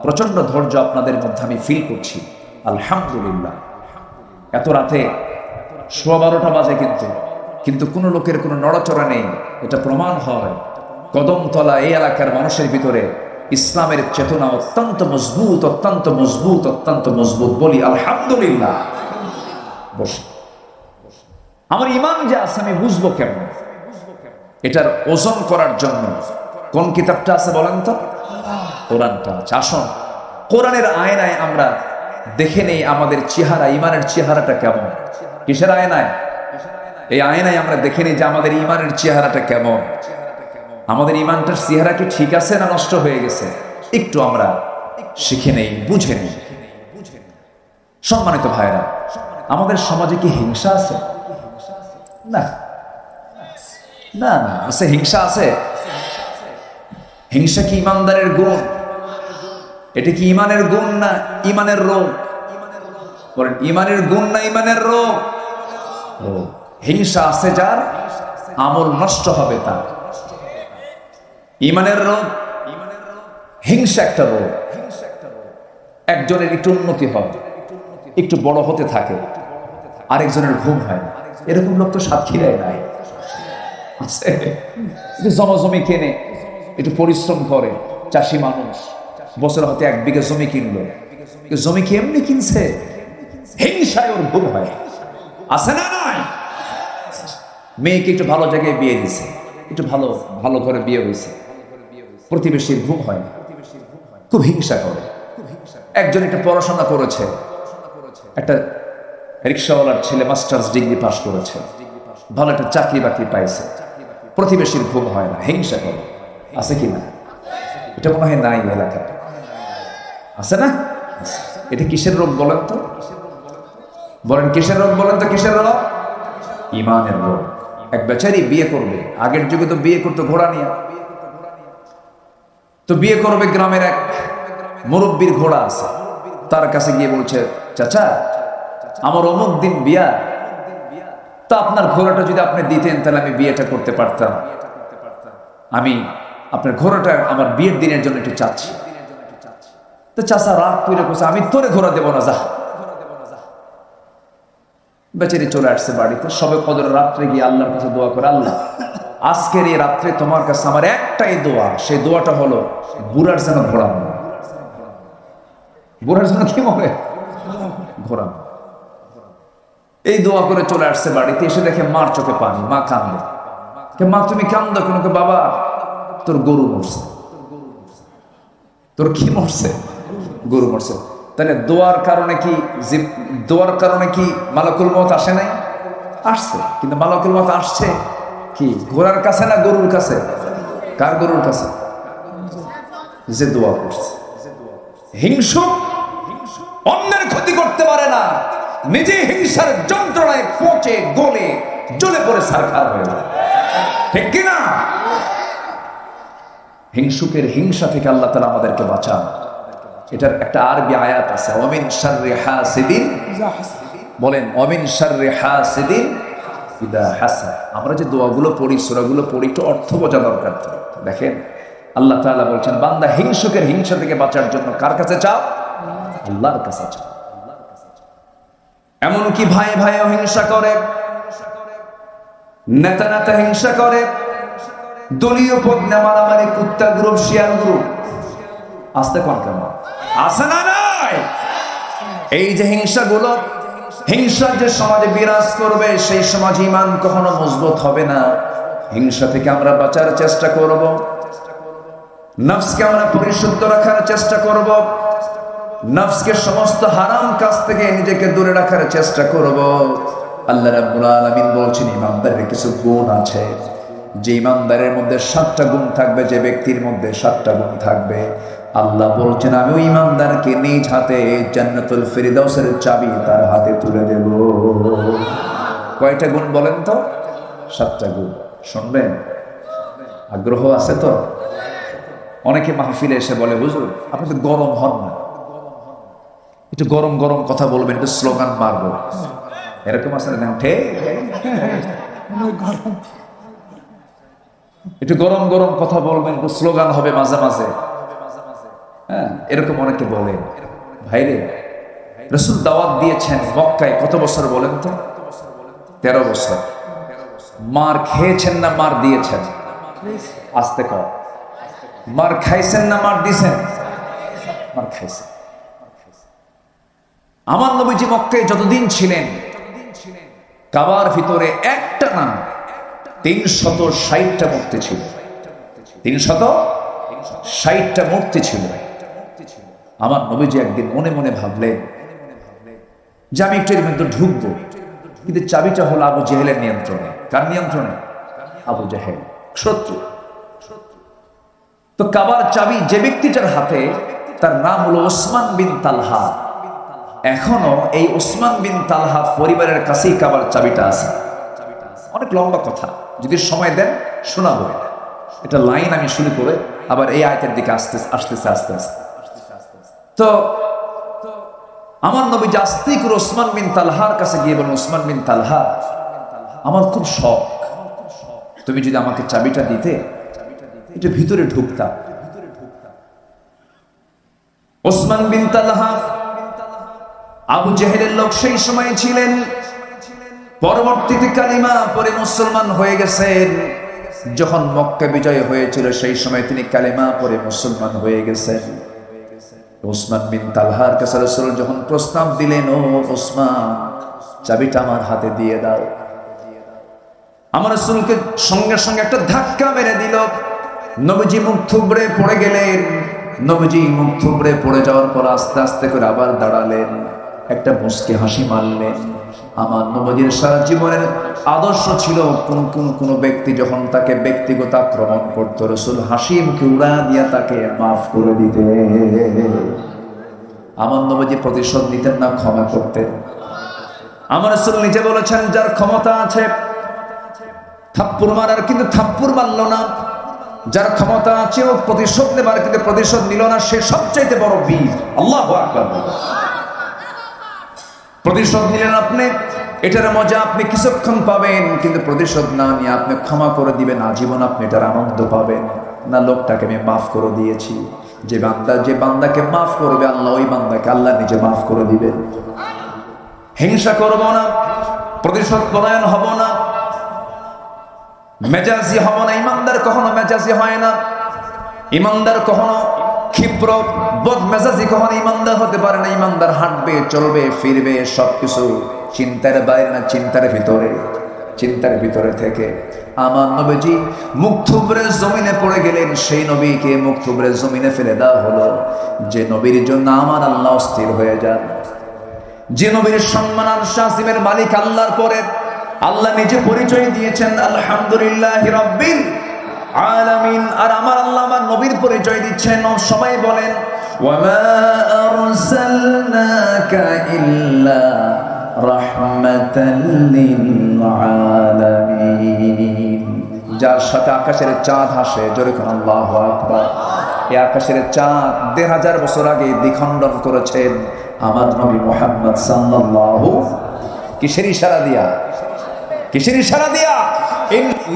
প্রচন্ড ধৈর্য আপনাদের মধ্যে আমি ফিল করছি, আলহামদুলিল্লাহ। এত রাতে 12:15 বাজে, কিন্তু কোনো লোকের কোনো নড়াচড়া নেই। এটা প্রমাণ হয় কদমতলা এই এলাকার মানুষের ভিতরে ইসলামের চেতনা অত্যন্ত মজবুত, অত্যন্ত মজবুত, অত্যন্ত মজবুত। বলি আলহামদুলিল্লাহ। বসে আমার ইমান যে আছে আমি বুঝবো কেমন? এটার ওজন করার জন্য কোন কিতাবটা আছে বলেন তো? কোরআনটা আছে। আসুন কোরআনের আয়নায় আমরা দেখে নেই আমাদের চেহারা, ইমানের চেহারাটা কেমন। কিসের আয়নায়? এই আয়নায় আমরা দেখে নিই যে আমাদের ইমানের চেহারাটা কেমন। আমাদের ইমানটার চেহারা কি ঠিক আছে না নষ্ট হয়ে গেছে? একটু আমরা শিখে নেই, বুঝে নেই। সম্মানিত ভাইরা, আমাদের সমাজে কি হিংসা আছে? না না না, আছে। হিংসা আছে? হিংসা কি ইমানদারের গুণ? এটা কি ইমানের গুণ না ইমানের রোগ? বলেন, ইমানের গুণ না ইমানের রোগ? হিংসা আছে যার, আমল নষ্ট হবে তার। ইমানের রোগ, হিংসা একটা রোগ। একজনের একটু উন্নতি হয়, একটু বড় হতে থাকে, আরেকজনের ঘুম হয় না। এরকম লোক তো সাতক্ষীরায় নাই। আছে একটু জমি কেনে, একটু পরিশ্রম করে, চাষি মানুষ, বছর হতে 1 বিঘা জমি কিনলো। জমি কি এমনি কিনছে? হিংসায় ওর ভুল হয়। আছে না নাই? মেয়েকে একটু ভালো জায়গায় বিয়ে দিছে, একটু ভালো ভালো ঘরে বিয়ে হয়েছে, প্রতিবেশীর ঘুম হয় না, খুব হিংসা করে। একজন একটা পড়াশোনা করেছে, একটা রিক্সাওয়ালার ছেলে মাস্টার্স ডিগ্রি পাস করেছে, ভালো একটা চাকরি বাকরি পাইছে, প্রতিবেশীর ঘুম হয় না, হিংসা করে। আছে কি না? এটা মনে হয় নাই এলাকায়। আছে না? এটা কিসের রোগ বলেন তো? বলেন কিসের রোগ বলেন তো? কিসের রোগ? ইমানের রোগ। এক বেচারি বিয়ে করবে, আগের যুগে তো বিয়ে করতো ঘোড়া নিয়ে, তো বিয়ে করবে গ্রামের এক মুরব্বীর ঘোড়া আছে, তার কাছে গিয়ে বলছে, চাচা আমার অমুক দিন বিয়া, তা আপনার ঘোড়াটা যদি আপনি দিতেন তাহলে আমি বিয়েটা করতে পারতাম। আমি আপনার ঘোড়াটা আমার বিয়ের দিনের জন্য একটু চাচ্ছি। তো চাচা রাগ করে বলছে, আমি তোরে ঘোড়া দেবো না, যা। বেচারি চলে আসছে বাড়িতে। সবে কদর রাত্রে গিয়ে আল্লাহর কাছে দোয়া করে, আল্লাহ আজকের এই রাত্রে তোমার কাছে আমার একটাই দোয়া, সেই দোয়াটা হলো বুড়ার যেন ঘোড়া, বুড়ার জন্য কি মনে ঘোড়া। এই দোয়া করে চলে আসছে বাড়িতে। এসে দেখে মার চোখে পানি, মা কান্দে। মা তুমি কান্দো কেন? বাবা তোর গরু মরছে। তোর কি মরছে? গরু মরছে। তাহলে দোয়ার কারণে কি মালাকুল মওত আসে নাই? আসছে, কিন্তু মালাকুল মওত আসছে কি ঘোড়ার কাছে না গরুর কাছে? কার গরুর কাছে? যে দোয়া করছে। হিংসুক অন্যের ক্ষতি করতে পারে না, নিজে হিংসার যন্ত্রণায় পচে গলে জ্বলে পড়ে ছারখার হয়ে যায়। ঠিক কিনা? হিংসুকের হিংসা থেকে আল্লাহ তাআলা আমাদেরকে বাঁচান। এটার একটা আরবি আয়াত আছে, ওমিন শাররি হাসিদিন, বলেন ওমিন শাররি হাসিদিন ইদা হাসাদ। আমরা যে দোয়াগুলো পড়ি, সূরাগুলো পড়ি, একটু অর্থ বোঝা দরকার। দেখেন আল্লাহ তাআলা বলছেন, বান্দা হিংসুকের হিংসা থেকে বাঁচার জন্য কার কাছে চাও? আল্লাহর কাছে চাও। এমনকি ভাই ভাইও হিংসা করে, নেতা নেতা হিংসা করে, দলীয় পদ মারামারি, কুত্তা গ্রুপ, শিয়াল গ্রুপ। আসতে কোন কেন? আছে না নাই? এই যে হিংসাগুলো, হিংসা যে সমাজে বিরাজ করবে, সেই সমাজ ইমান কখনো মজবুত হবে না। হিংসা থেকে আমরা বাঁচার চেষ্টা করব, নফসকে আমরা পরিশুদ্ধ রাখার চেষ্টা করব, নফসকে সমস্ত হারাম কাজ থেকে নিজেকে দূরে রাখার চেষ্টা করব। আল্লাহ রাব্বুল আলামিন বলছেন, ইমানদারের কিছু গুণ আছে, যে ইমানদারের মধ্যে 7টা গুণ থাকবে, যে ব্যক্তির মধ্যে 7টা গুণ থাকবে, আল্লাহ বলছেন আমি ওই ইমানদারকে নিজ হাতে জান্নাতুল ফিরদাউসের চাবি তার হাতে তুলে দেব। কয়টা গুণ বলেন তো? 7টা গুণ। শুনবেন? আগ্রহ আছে তো? অনেকে মাহফিলে এসে বলে, হুজুর আপনি তো গরম হন না, একটু গরম গরম কথা বলবেন, একটু স্লোগান মারবো, এরকম আছে না? ঠিক, একটু গরম গরম কথা বলবেন, একটু স্লোগান হবে মাঝে মাঝে। হ্যাঁ, এরকম অনেকে বলে। ভাইরে, রাসূল দাওয়াত দিয়েছেন মক্কায় কত বছর বলেন তো? 13 বছর। মার খেয়েছেন না মার দিয়েছেন? আস্তে কর। মার খাইছেন না মার দিয়েছেন? মার খাইছেন। আমার নবীজি মক্কায় যতদিন ছিলেন কাবার ভিতরে একটা না 360টা মূর্তি ছিল। 360টা মূর্তি ছিল। আমার নবীজি একদিন মনে মনে ভাবলেন যে আমি একটু এর মধ্যে ঢুকবো, কিন্তু চাবিটা হলো আবু জেহেলের নিয়ন্ত্রণে। কার নিয়ন্ত্রণে? আবু জেহেল, শত্রু। তো কাবার চাবি যে ব্যক্তিটার হাতে, তার নাম হলো ওসমান বিন তালহা। এখনো এই ওসমান বিন তালহা পরিবারের কাছেই কাবার চাবিটা আছে। অনেক লম্বা কথা, যদি সময় দেন শোনাবো। এটা লাইন আমি শুরু করে আবার এই আয়াতের দিকে আসতেছে আস্তে আস্তে। তো আমার নবী আস্তে করে ওসমান বিন তালহার কাছে গিয়ে বলেন, ওসমান বিন তালহা, আমার খুব শখ, তুমি যদি আমাকে চাবিটা দিতে এটা ভিতরে ঢুকতাম। ওসমান বিন তালহা আবু জেহেলের লোক সেই সময় ছিলেন, পরবর্তীতে কালিমা পরে মুসলমান হয়ে গেছেন। যখন মক্কা বিজয় হয়েছিল সেই সময় তিনি কালিমা পরে মুসলমান হয়ে গেছেন। ওসমান বিন তালহার কাছে রাসূল যখন প্রস্তাব দিলেন, ও ওসমান, চাবিটা আমার হাতে দিয়ে দাও, আমার রাসূলকে সঙ্গে সঙ্গে একটা ধাক্কা মেরে দিল। নবীজি মুখ থুবড়ে পড়ে গেলেন। নবীজি মুখ থুবড়ে পড়ে যাওয়ার পর আস্তে আস্তে করে আবার দাঁড়ালেন, একটা মুচকি হাসি মারলেন। আমার নবীজির সারা জীবনের আদর্শ ছিল কোন ব্যক্তি যখন তাকে ব্যক্তিগত আক্রমণ করতো, রাসূল হাসি মুখে উড়া দিয়া তাকে মাফ করে দিতেন। আমার নবীজি প্রতিশোধ নিতেন না, ক্ষমা করতেন। আমার রাসূল নিজে বলেছেন, যার ক্ষমতা আছে থাপ্পড় মারার, কিন্তু থাপ্পড় মারল না। যার ক্ষমতা আছে ও প্রতিশোধ নেবার, কিন্তু প্রতিশোধ নিল না, সে সবচাইতে বড় বীর। আল্লাহু আকবার। প্রতিশোধ নিলেন আপনি, এটার মজা আপনি কিছুক্ষণ পাবেন, কিন্তু প্রতিশোধ না নিয়ে আপনি ক্ষমা করে দিবেন, আজীবন আপনি এটার আনন্দ পাবেন না। লোকটাকে আমি মাফ করে দিয়েছি, যে বান্দাকে মাফ করবে আল্লাহ, ওই বান্দাকে আল্লাহ নিজে মাফ করে দিবেন। হিংসা করব না, প্রতিশোধ পরায়ণ হব না, মেজাজি হব না। ইমানদার কখনো মেজাজি হয় না, ইমানদার কখনো ক্ষিপ্র বদ মেজাজি কখনো ইমানদার হতে পারে না। ইমানদার হাঁটবে, চলবে, ফিরবে, সবকিছু চিন্তার বাইরে না, চিন্তার ভিতরে থেকে। আমার নবীজি মুখ থুবড়ে জমিনে পড়ে গেলেন। সেই নবীকে মুখ থুবড়ে জমিনে ফেলে দেওয়া হলো, যে নবীর জন্য আমার আল্লাহ অস্থির হয়ে যান, যে নবীর সম্মান আরশ আজিমের মালিক আল্লাহর পরে আল্লাহ নিজে পরিচয় দিয়েছেন আলহামদুলিল্লাহি রাব্বিল আলামিন। আর আমার আল্লাহ আমার নবীর পরিচয় দিচ্ছেন, সবাই বলেন ওয়ামা আরসালনাকা ইল্লা রাহমাতাল লিল আলামিন। যার সাথে আকাশের চাঁদ হাসে, জোরে কোন আল্লাহু আকবার। এই আকাশের চাঁদ ১৫০০ বছর আগে দ্বিখণ্ডন করেছেন আমার নবী মুহাম্মদ সাল্লাল্লাহু। কিসের ইশারা দিয়া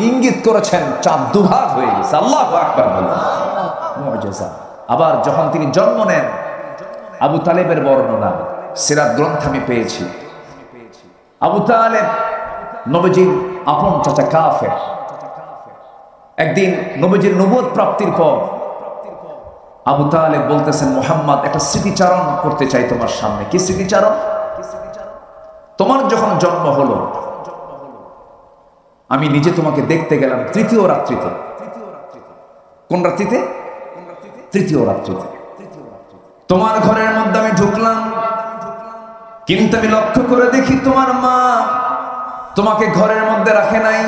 ইঙ্গিত করেছেন, চাঁদ দুভাগ হয়ে গেছে। আল্লাহু আকবার বলেন, মুজিজা। আবার যখন তিনি জন্ম নেন, আবু তালেবের বর্ণনা সিরাত গ্রন্থ আমি পেয়েছি। আবু তালেব নবীজির আপন চাচা কাফের। একদিন নবীজির নবুয়ত প্রাপ্তির পর আবু তালেব বলতেছেন, মুহাম্মদ, একটা স্মৃতিচারণ করতে চাই তোমার সামনে। কি স্মৃতিচারণ? তোমার যখন জন্ম হলো আমি নিজে তোমাকে দেখতে গেলাম তৃতীয় রাত্রিতে। কোন রাত্রিতে? তৃতীয় রাত্রিতে। তোমার ঘরের মধ্যে আমি ঢুকলাম, কিন্তু আমি লক্ষ্য করে দেখি তোমার মা তোমাকে ঘরের মধ্যে রাখে নাই,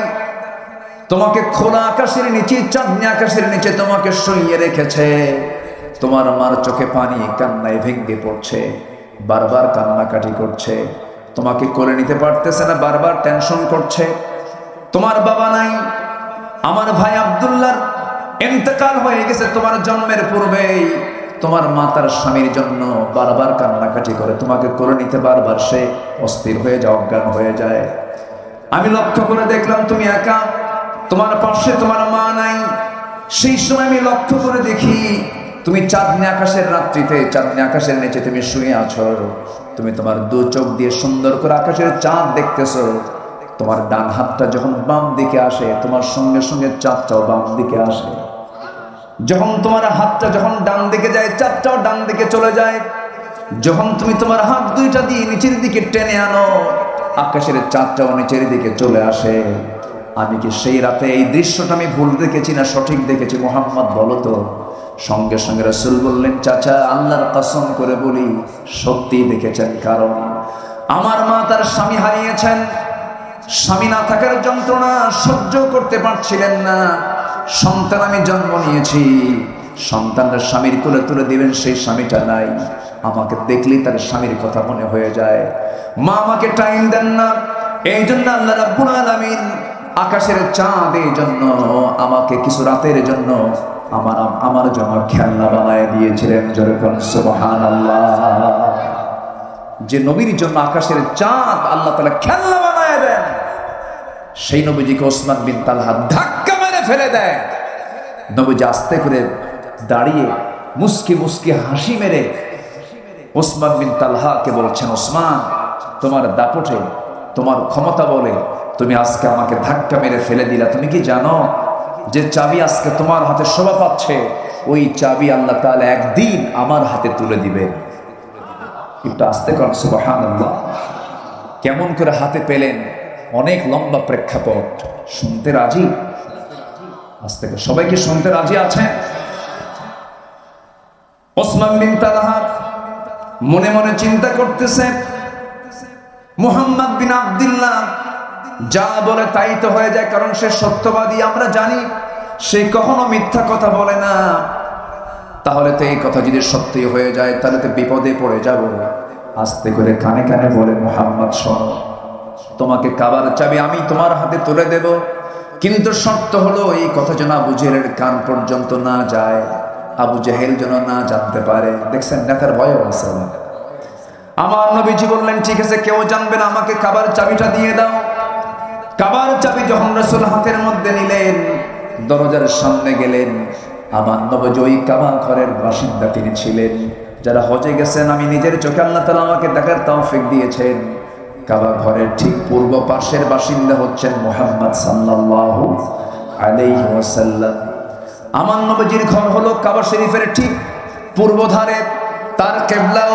তোমাকে খোলা আকাশের নিচে, চাঁদনি আকাশের নিচে তোমাকে শুইয়ে রেখেছে। তোমার মার চোখে পানি, কান্নায় ভেঙে পড়ছে, বারবার কান্নাকাটি করছে, তোমাকে কোলে নিতে পারতেছে না, বারবার টেনশন করছে। তোমার বাবা নাই, আমার ভাই আব্দুল্লাহর ইন্তেকাল হয়ে গেছে তোমার জন্মের পূর্বেই। তোমার মা তার স্বামীর জন্য বারবার কান্নাকাটি করে, তোমাকে কোলে নিতে বারবার সে অস্থির হয়ে যায়, অজ্ঞান হয়ে যায়। আমি লক্ষ্য করে দেখলাম তুমি একা, তোমার পাশে তোমার মা নাই। সেই সময় আমি লক্ষ্য করে দেখি তুমি চাঁদনি আকাশের রাত্রিতে, চাঁদনি আকাশের নিচে তুমি শুয়ে আছো। তুমি তোমার দু চোখ দিয়ে সুন্দর করে আকাশের চাঁদ দেখতেছো। তোমার ডান হাতটা যখন বাম দিকে আসে, তোমার সঙ্গে সঙ্গে চাঁদটাও বাম দিকে আসে। যখন তোমার হাতটা যখন ডান দিকে যায়, চাঁদটাও ডান দিকে চলে যায়। যখন তুমি তোমার হাত দুইটা দিয়ে নিচের দিকে টেনে আনো, আকাশের চাঁদটাও নিচের দিকে চলে আসে। আমি কি সেই রাতে এই দৃশ্যটা আমি ভুল দেখেছি না সঠিক দেখেছি মুহাম্মদ বলো তো? সঙ্গে সঙ্গে রাসূল বললেন, চাচা আল্লাহর কসম করে বলি সত্যি দেখেছেন। কারণ আমার মা তার স্বামী হারিয়েছেন, স্বামী না থাকার যন্ত্রণা সহ্য করতে পারছিলেন না। সন্তান আমি জন্ম নিয়েছি, সন্তানরা স্বামীর কোলে তুলে দিবেন, সেই স্বামীটা নাই। আমাকে দেখলেই তার স্বামীর কথা মনে হয়ে যায়। মা আমাকে টাইম দেন না, এই জন্য আল্লাহ রাব্বুল আলামিন আকাশের চাঁদ এই জন্য আমাকে কিছু রাতের জন্য আমার জন্য খেলনা বানায় দিয়েছিলেন। জোরে বলুন সুবহানাল্লাহ। যে নবীর জন্য আকাশের চাঁদ আল্লাহ তাআলা খেলনা বানায় দেন, সেই নবীজিকে ওসমান বিন তালহা ধাক্কা মেরে ফেলে দেয়। নবীজি আস্তে করে দাঁড়িয়ে মুস্কি মুস্কি হাসি মেরে ওসমান বিন তালহাকে বলছেন, ওসমান তোমার দাপটে তোমার ক্ষমতা বলে তুমি আজকে আমাকে ধাক্কা মেরে ফেলে দিলা। তুমি কি জানো যে চাবি আজকে তোমার হাতে শোভা পাচ্ছে, ওই চাবি আল্লাহ তাআলা একদিন আমার হাতে তুলে দিবেন। একটু আস্তে করেন সুবহানাল্লাহ। কেমন করে হাতে পেলেন? অনেক লম্বা প্রেক্ষাপট, শুনতে রাজি? আস্তে করে সবাই কি শুনতে রাজি আছে? ওসমান বিন তালহা মনে মনে চিন্তা করতেছে, মুহাম্মদ বিন আব্দুল্লাহ যা বলে তাই তো হয়ে যায়, কারণ সে সত্যবাদী। আমরা জানি সে কখনো মিথ্যা কথা বলে না। তাহলে তো এই কথা যদি সত্যি হয়ে যায় তাহলে তো বিপদে পড়ে যাব। আস্তে করে কানে কানে বলে, মুহাম্মদ শোনো, তোমাকে কাবার চাবি আমি তোমার হাতে তুলে দেব, কিন্তু শর্ত হলো এই কথা যেন আবু জেহেলের কান পর্যন্ত না যায়, আবু জেহেল যেন না জানতে পারে। দেখছেন নেতার ভয়ও আছে। আমার নবীজি বললেন, ঠিক আছে, কেউ জানবে না, আমাকে কাবার চাবিটা দিয়ে দাও। কাবার চাবি যখন রাসূল হাতের মধ্যে নিলেন, দরজার সামনে গেলেন। আমার নবীজি ওই কাবা ঘরের বাসিন্দা তিনি ছিলেন। যারা হজে গেছেন, আমি নিজের চোখে আল্লাহ তাআলা আমাকে দেখার তৌফিক দিয়েছেন, কাবা ঘরের ঠিক পূর্ব পাশের বাসিন্দা হচ্ছেন মুহাম্মদ সাল্লাল্লাহু আলাইহি ওয়াসাল্লাম। আমার নবীজির ঘর হলো কাবা শরীফের ঠিক পূর্ব ধারে, তার কিবলাও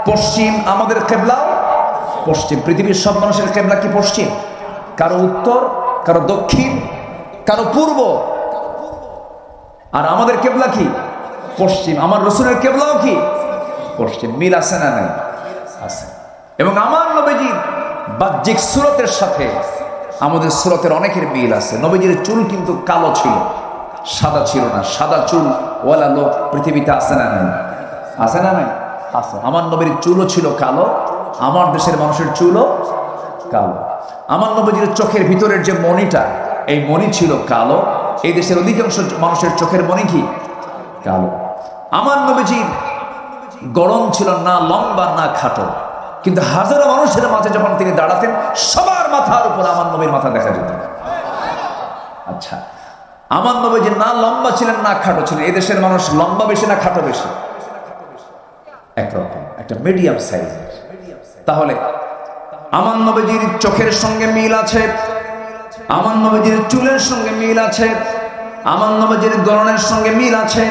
পশ্চিম, আমাদের কিবলাও পশ্চিম। পৃথিবীর সব মানুষের কিবলা কি পশ্চিম? কারো উত্তর, কারো দক্ষিণ, কারো পূর্ব। আর আমাদের কিবলা কি? পশ্চিম। আমার রাসূলের কিবলাও কি? পশ্চিম। মিল আছে না নাই? আছে। এবং আমার নবীজির বাহ্যিক সুরতের সাথে আমাদের সুরতের অনেকের মিল আছে। নবীজির চুল কিন্তু কালো ছিল, সাদা ছিল না। সাদা চুল ওয়ালা লোক পৃথিবীতে আছে না নাই? আছে না নাই? আছে। আমার নবীর চুলও ছিল কালো, আমার দেশের মানুষের চুলও কালো। আমার নবীজির চোখের ভিতরের যে মণিটা, এই মণি ছিল কালো। এই দেশের অধিকাংশ মানুষের চোখের মণি কি? কালো। আমার নবীজির গরম ছিল না লম্বা না খাটো, কিন্তু হাজারো মানুষের মাঝে যখন তিনি দাঁড়াতেন, সবার মাথার উপর আমার নবীর মাথা দেখা যেত। আচ্ছা, আমার নবীজি না লম্বা ছিলেন না খাটো ছিলেন। এই দেশের মানুষ লম্বা বেশি না খাটো বেশি? একরকম, একটা মিডিয়াম সাইজ। তাহলে আমার নবীজির চোখের সঙ্গে মিল আছে, আমার নবীজির চুলের সঙ্গে মিল আছে, আমার নবীজির গড়নের সঙ্গে মিল আছে,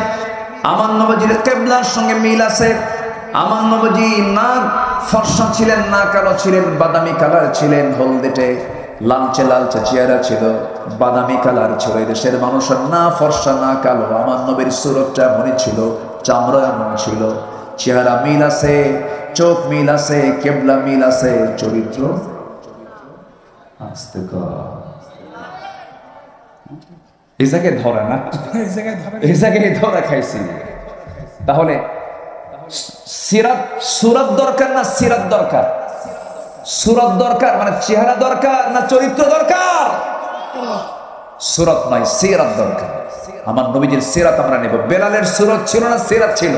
আমার নবীজির কিবলার সঙ্গে মিল আছে। আমার নবীজি না ফর্সা ছিলেন না কালো ছিলেন, বাদামি কালার ছিলেন, হলদেটে লালচে লালচে চেহারা ছিল, বাদামি কালার ছিল। এই দেশের মানুষের না ফর্সা না কালো। আমার নবীর সুরতটা এমনই ছিল, চামড়া এমন ছিল। চেহারা মিল আছে, চোখ মিল আছে, কিবলা মিল আছে, চরিত্র আস্তে এই জায়গায় ধরা না, এই জায়গায় ধরা খাইছি। তাহলে সুরত দরকার না সিরাত দরকার? সুরত দরকার মানে চেহারা দরকার না চরিত্র দরকার? সুরত নয়, সিরাত দরকার। আমার নবীজির সিরাত আমরা নেব। বেলালের সুরত ছিল না সিরাত ছিল?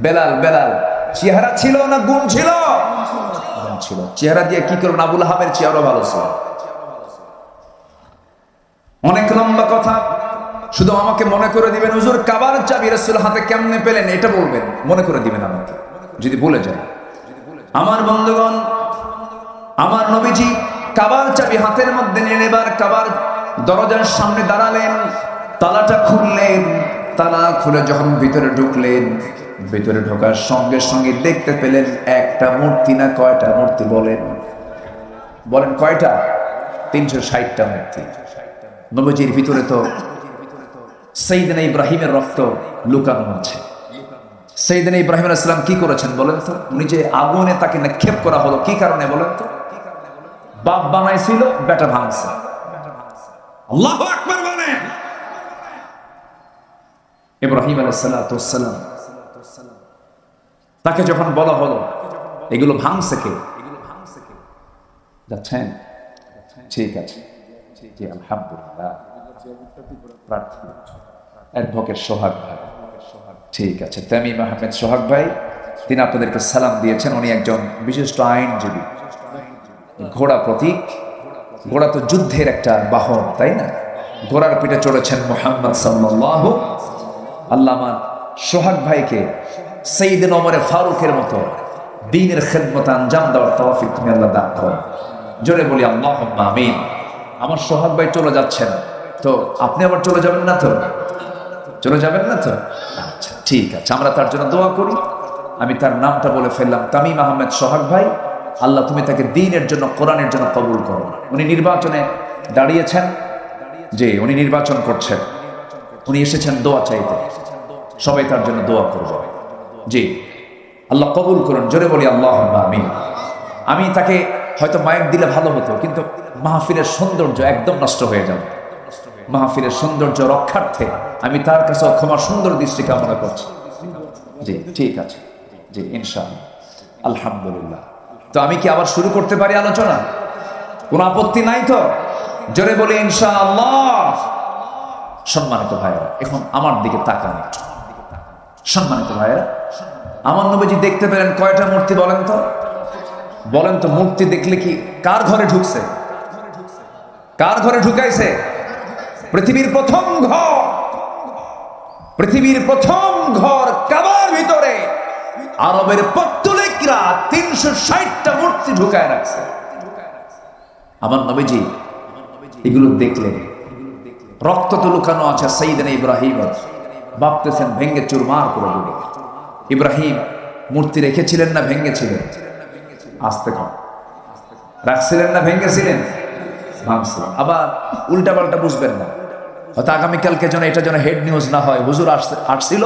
বেলাল চেহারা ছিল না গুণ ছিল? গুণ ছিল। চেহারা দিয়ে কি করবেন? আবুল আহাবের চেহারা ভালো ছিল। অনেক লম্বা কথা, শুধু আমাকে মনে করে দিবেন, হুজুর কাবার চাবি রাসূল হাতে কেমনে পেলেন এটা বলবেন, মনে করে দিবেন আমাকে যদি ভুলে যায়। আমার বন্ধুগণ, আমার নবীজি কাবার চাবি হাতের মধ্যে নিয়ে এবার কাবার দরজার সামনে দাঁড়ালেন, তালাটা খুললেন। তালা খুলে যখন ভিতরে ঢুকলেন, ভিতরে ঢোকার সঙ্গে সঙ্গে দেখতে পেলেন একটা মূর্তি না কয়টা মূর্তি বলেন? বলেন কয়টা? 360টা মূর্তি। নবীজির ভিতরে তো সাইয়েদনা ইব্রাহিমের রক্ত লুকানো আছে। সাইয়েদনা ইব্রাহিম আলাইহিস সালাম কি করেছেন বলেন তো? উনি যে আগুনে তাকে নিক্ষেপ করা হলো কি কারণে বলেন তো? বাপ বানাইছিল, বেটা ভাঙছে। আল্লাহু আকবার বলেন। ইব্রাহিম আলাইহিস সালাম তাকে যখন বলা হলো এগুলো ভাঙছে কে? যাচ্ছেন? ঠিক আছে, জি আলহামদুলিল্লাহ। প্রার্থী অ্যাডভোকেট সোহাগ ভাই, ঠিক আছে। তামিম আহমেদ সোহাগ ভাই, তিনি আপনাদেরকে সালাম দিয়েছেন। উনি একজন বিশিষ্ট আইনজীবী। ঘোড়া প্রতীক, ঘোড়া তো যুদ্ধের একটা বাহন, তাই না? ঘোড়ার পিঠে চড়েছেন মুহাম্মদ সাল্লাল্লাহু। আল্লাহ আমার সোহাগ ভাইকে সাইয়েদনা ওমর ফারুকের মতো দ্বীনের খেদমত আঞ্জাম দেওয়ার তৌফিক তুমি আল্লাহ দান করো। জোরে বলি আল্লাহুম্মা আমিন। আমার সোহাগ ভাই চলে যাচ্ছেন, তো আপনি আবার চলে যাবেন না তো? চলে যাবেন না তো? আচ্ছা ঠিক আছে, আমরা তার জন্য দোয়া করি। আমি তার নামটা বলে ফেললাম, তামিম আহমেদ সোহাগ ভাই। আল্লাহ তুমি তাকে দ্বীনের জন্য, কোরআনের জন্য কবুল করো। উনি নির্বাচনে দাঁড়িয়েছেন, যে উনি নির্বাচন করছেন, উনি এসেছেন দোয়া চাইতে। সবাই তার জন্য দোয়া করবে। জি আল্লাহ কবুল করুন। জোরে বলি আল্লাহুম্মা আমিন। আমি তাকে হয়তো মাইক দিলে ভালো হতো, কিন্তু মাহফিলের সৌন্দর্য একদম নষ্ট হয়ে যাবে। মাহফিলের সৌন্দর্য রক্ষার্থে আমি তার কাছে ক্ষমা সুন্দর দৃষ্টি কামনা করছি। জি ঠিক আছে, জি ইনশাআল্লাহ, আলহামদুলিল্লাহ। তো আমি কি আবার শুরু করতে পারি আলোচনা? কোন আপত্তি নাই তো? জোরে বলি ইনশাআল্লাহ। সম্মানিত ভাইরা, এখন আমার দিকে তাকান। সম্মানিত ভাইরা, আমার নবীজি দেখতে পেলেন কয়টা মূর্তি বলেন তো? বলেন তো, মূর্তি দেখলে কি কার ঘরে ঢুকছে? কার ঘরে ঢুকাইছে? পৃথিবীর প্রথম ঘর, পৃথিবীর প্রথম ঘর কাবার ভিতরে আরবের পত্তলিকরা 360টা মূর্তি ঢুকায় রাখছে। আমার নবীজি এগুলো দেখলেন, রক্ত তো লুকানো আছে সাইয়েদনা ইব্রাহিমের। ভাবতেছেন ভেঙ্গে চুরমার করে দেবে। ইব্রাহিম মূর্তি রেখেছিলেন না ভেঙ্গেছিলেন? আস্তে কম রাখছিলেন না ভেঙ্গেছিলেন? ভাঙছিলেন। আবার উল্টা পাল্টা বুঝবেন না, হয়তো আগামীকালকে যেন এটা যেন হেড নিউজ না হয়, হুজুর আসছিল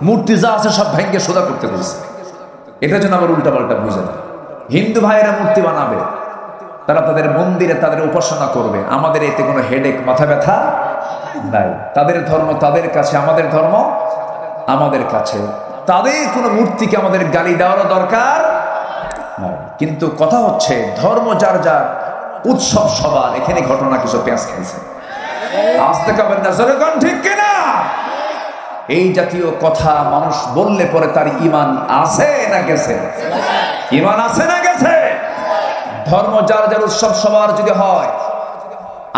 মূর্তি যা আছে সব ভেঙ্গে সোজা করতে বলছে। এটা যেন আবার উল্টা পাল্টা বুঝে না। হিন্দু ভাইয়েরা মূর্তি বানাবে, তারা তাদের মন্দিরে তাদের উপাসনা করবে, আমাদের এতে কোনো হেডেক, মাথা ব্যথা নাই। তাদের ধর্ম তাদের কাছে, আমাদের ধর্ম আমাদের কাছে। তাদের কোনো মূর্তিকে আমাদের গালি দেওয়ার দরকার নাই। কিন্তু কথা হচ্ছে ধর্ম যার যার, উৎসব সবার। এখানে ঘটনা কিছু পেঁয়াজ খেয়েছে। আসতে কবেন না, জোরে কোন ঠিক কিনা? এই জাতীয় কথা মানুষ বললে পরে তার ঈমান আছে না গেছে? ঈমান আছে না গেছে? ধর্ম যার যার, উৎসব সবার যদি হয়।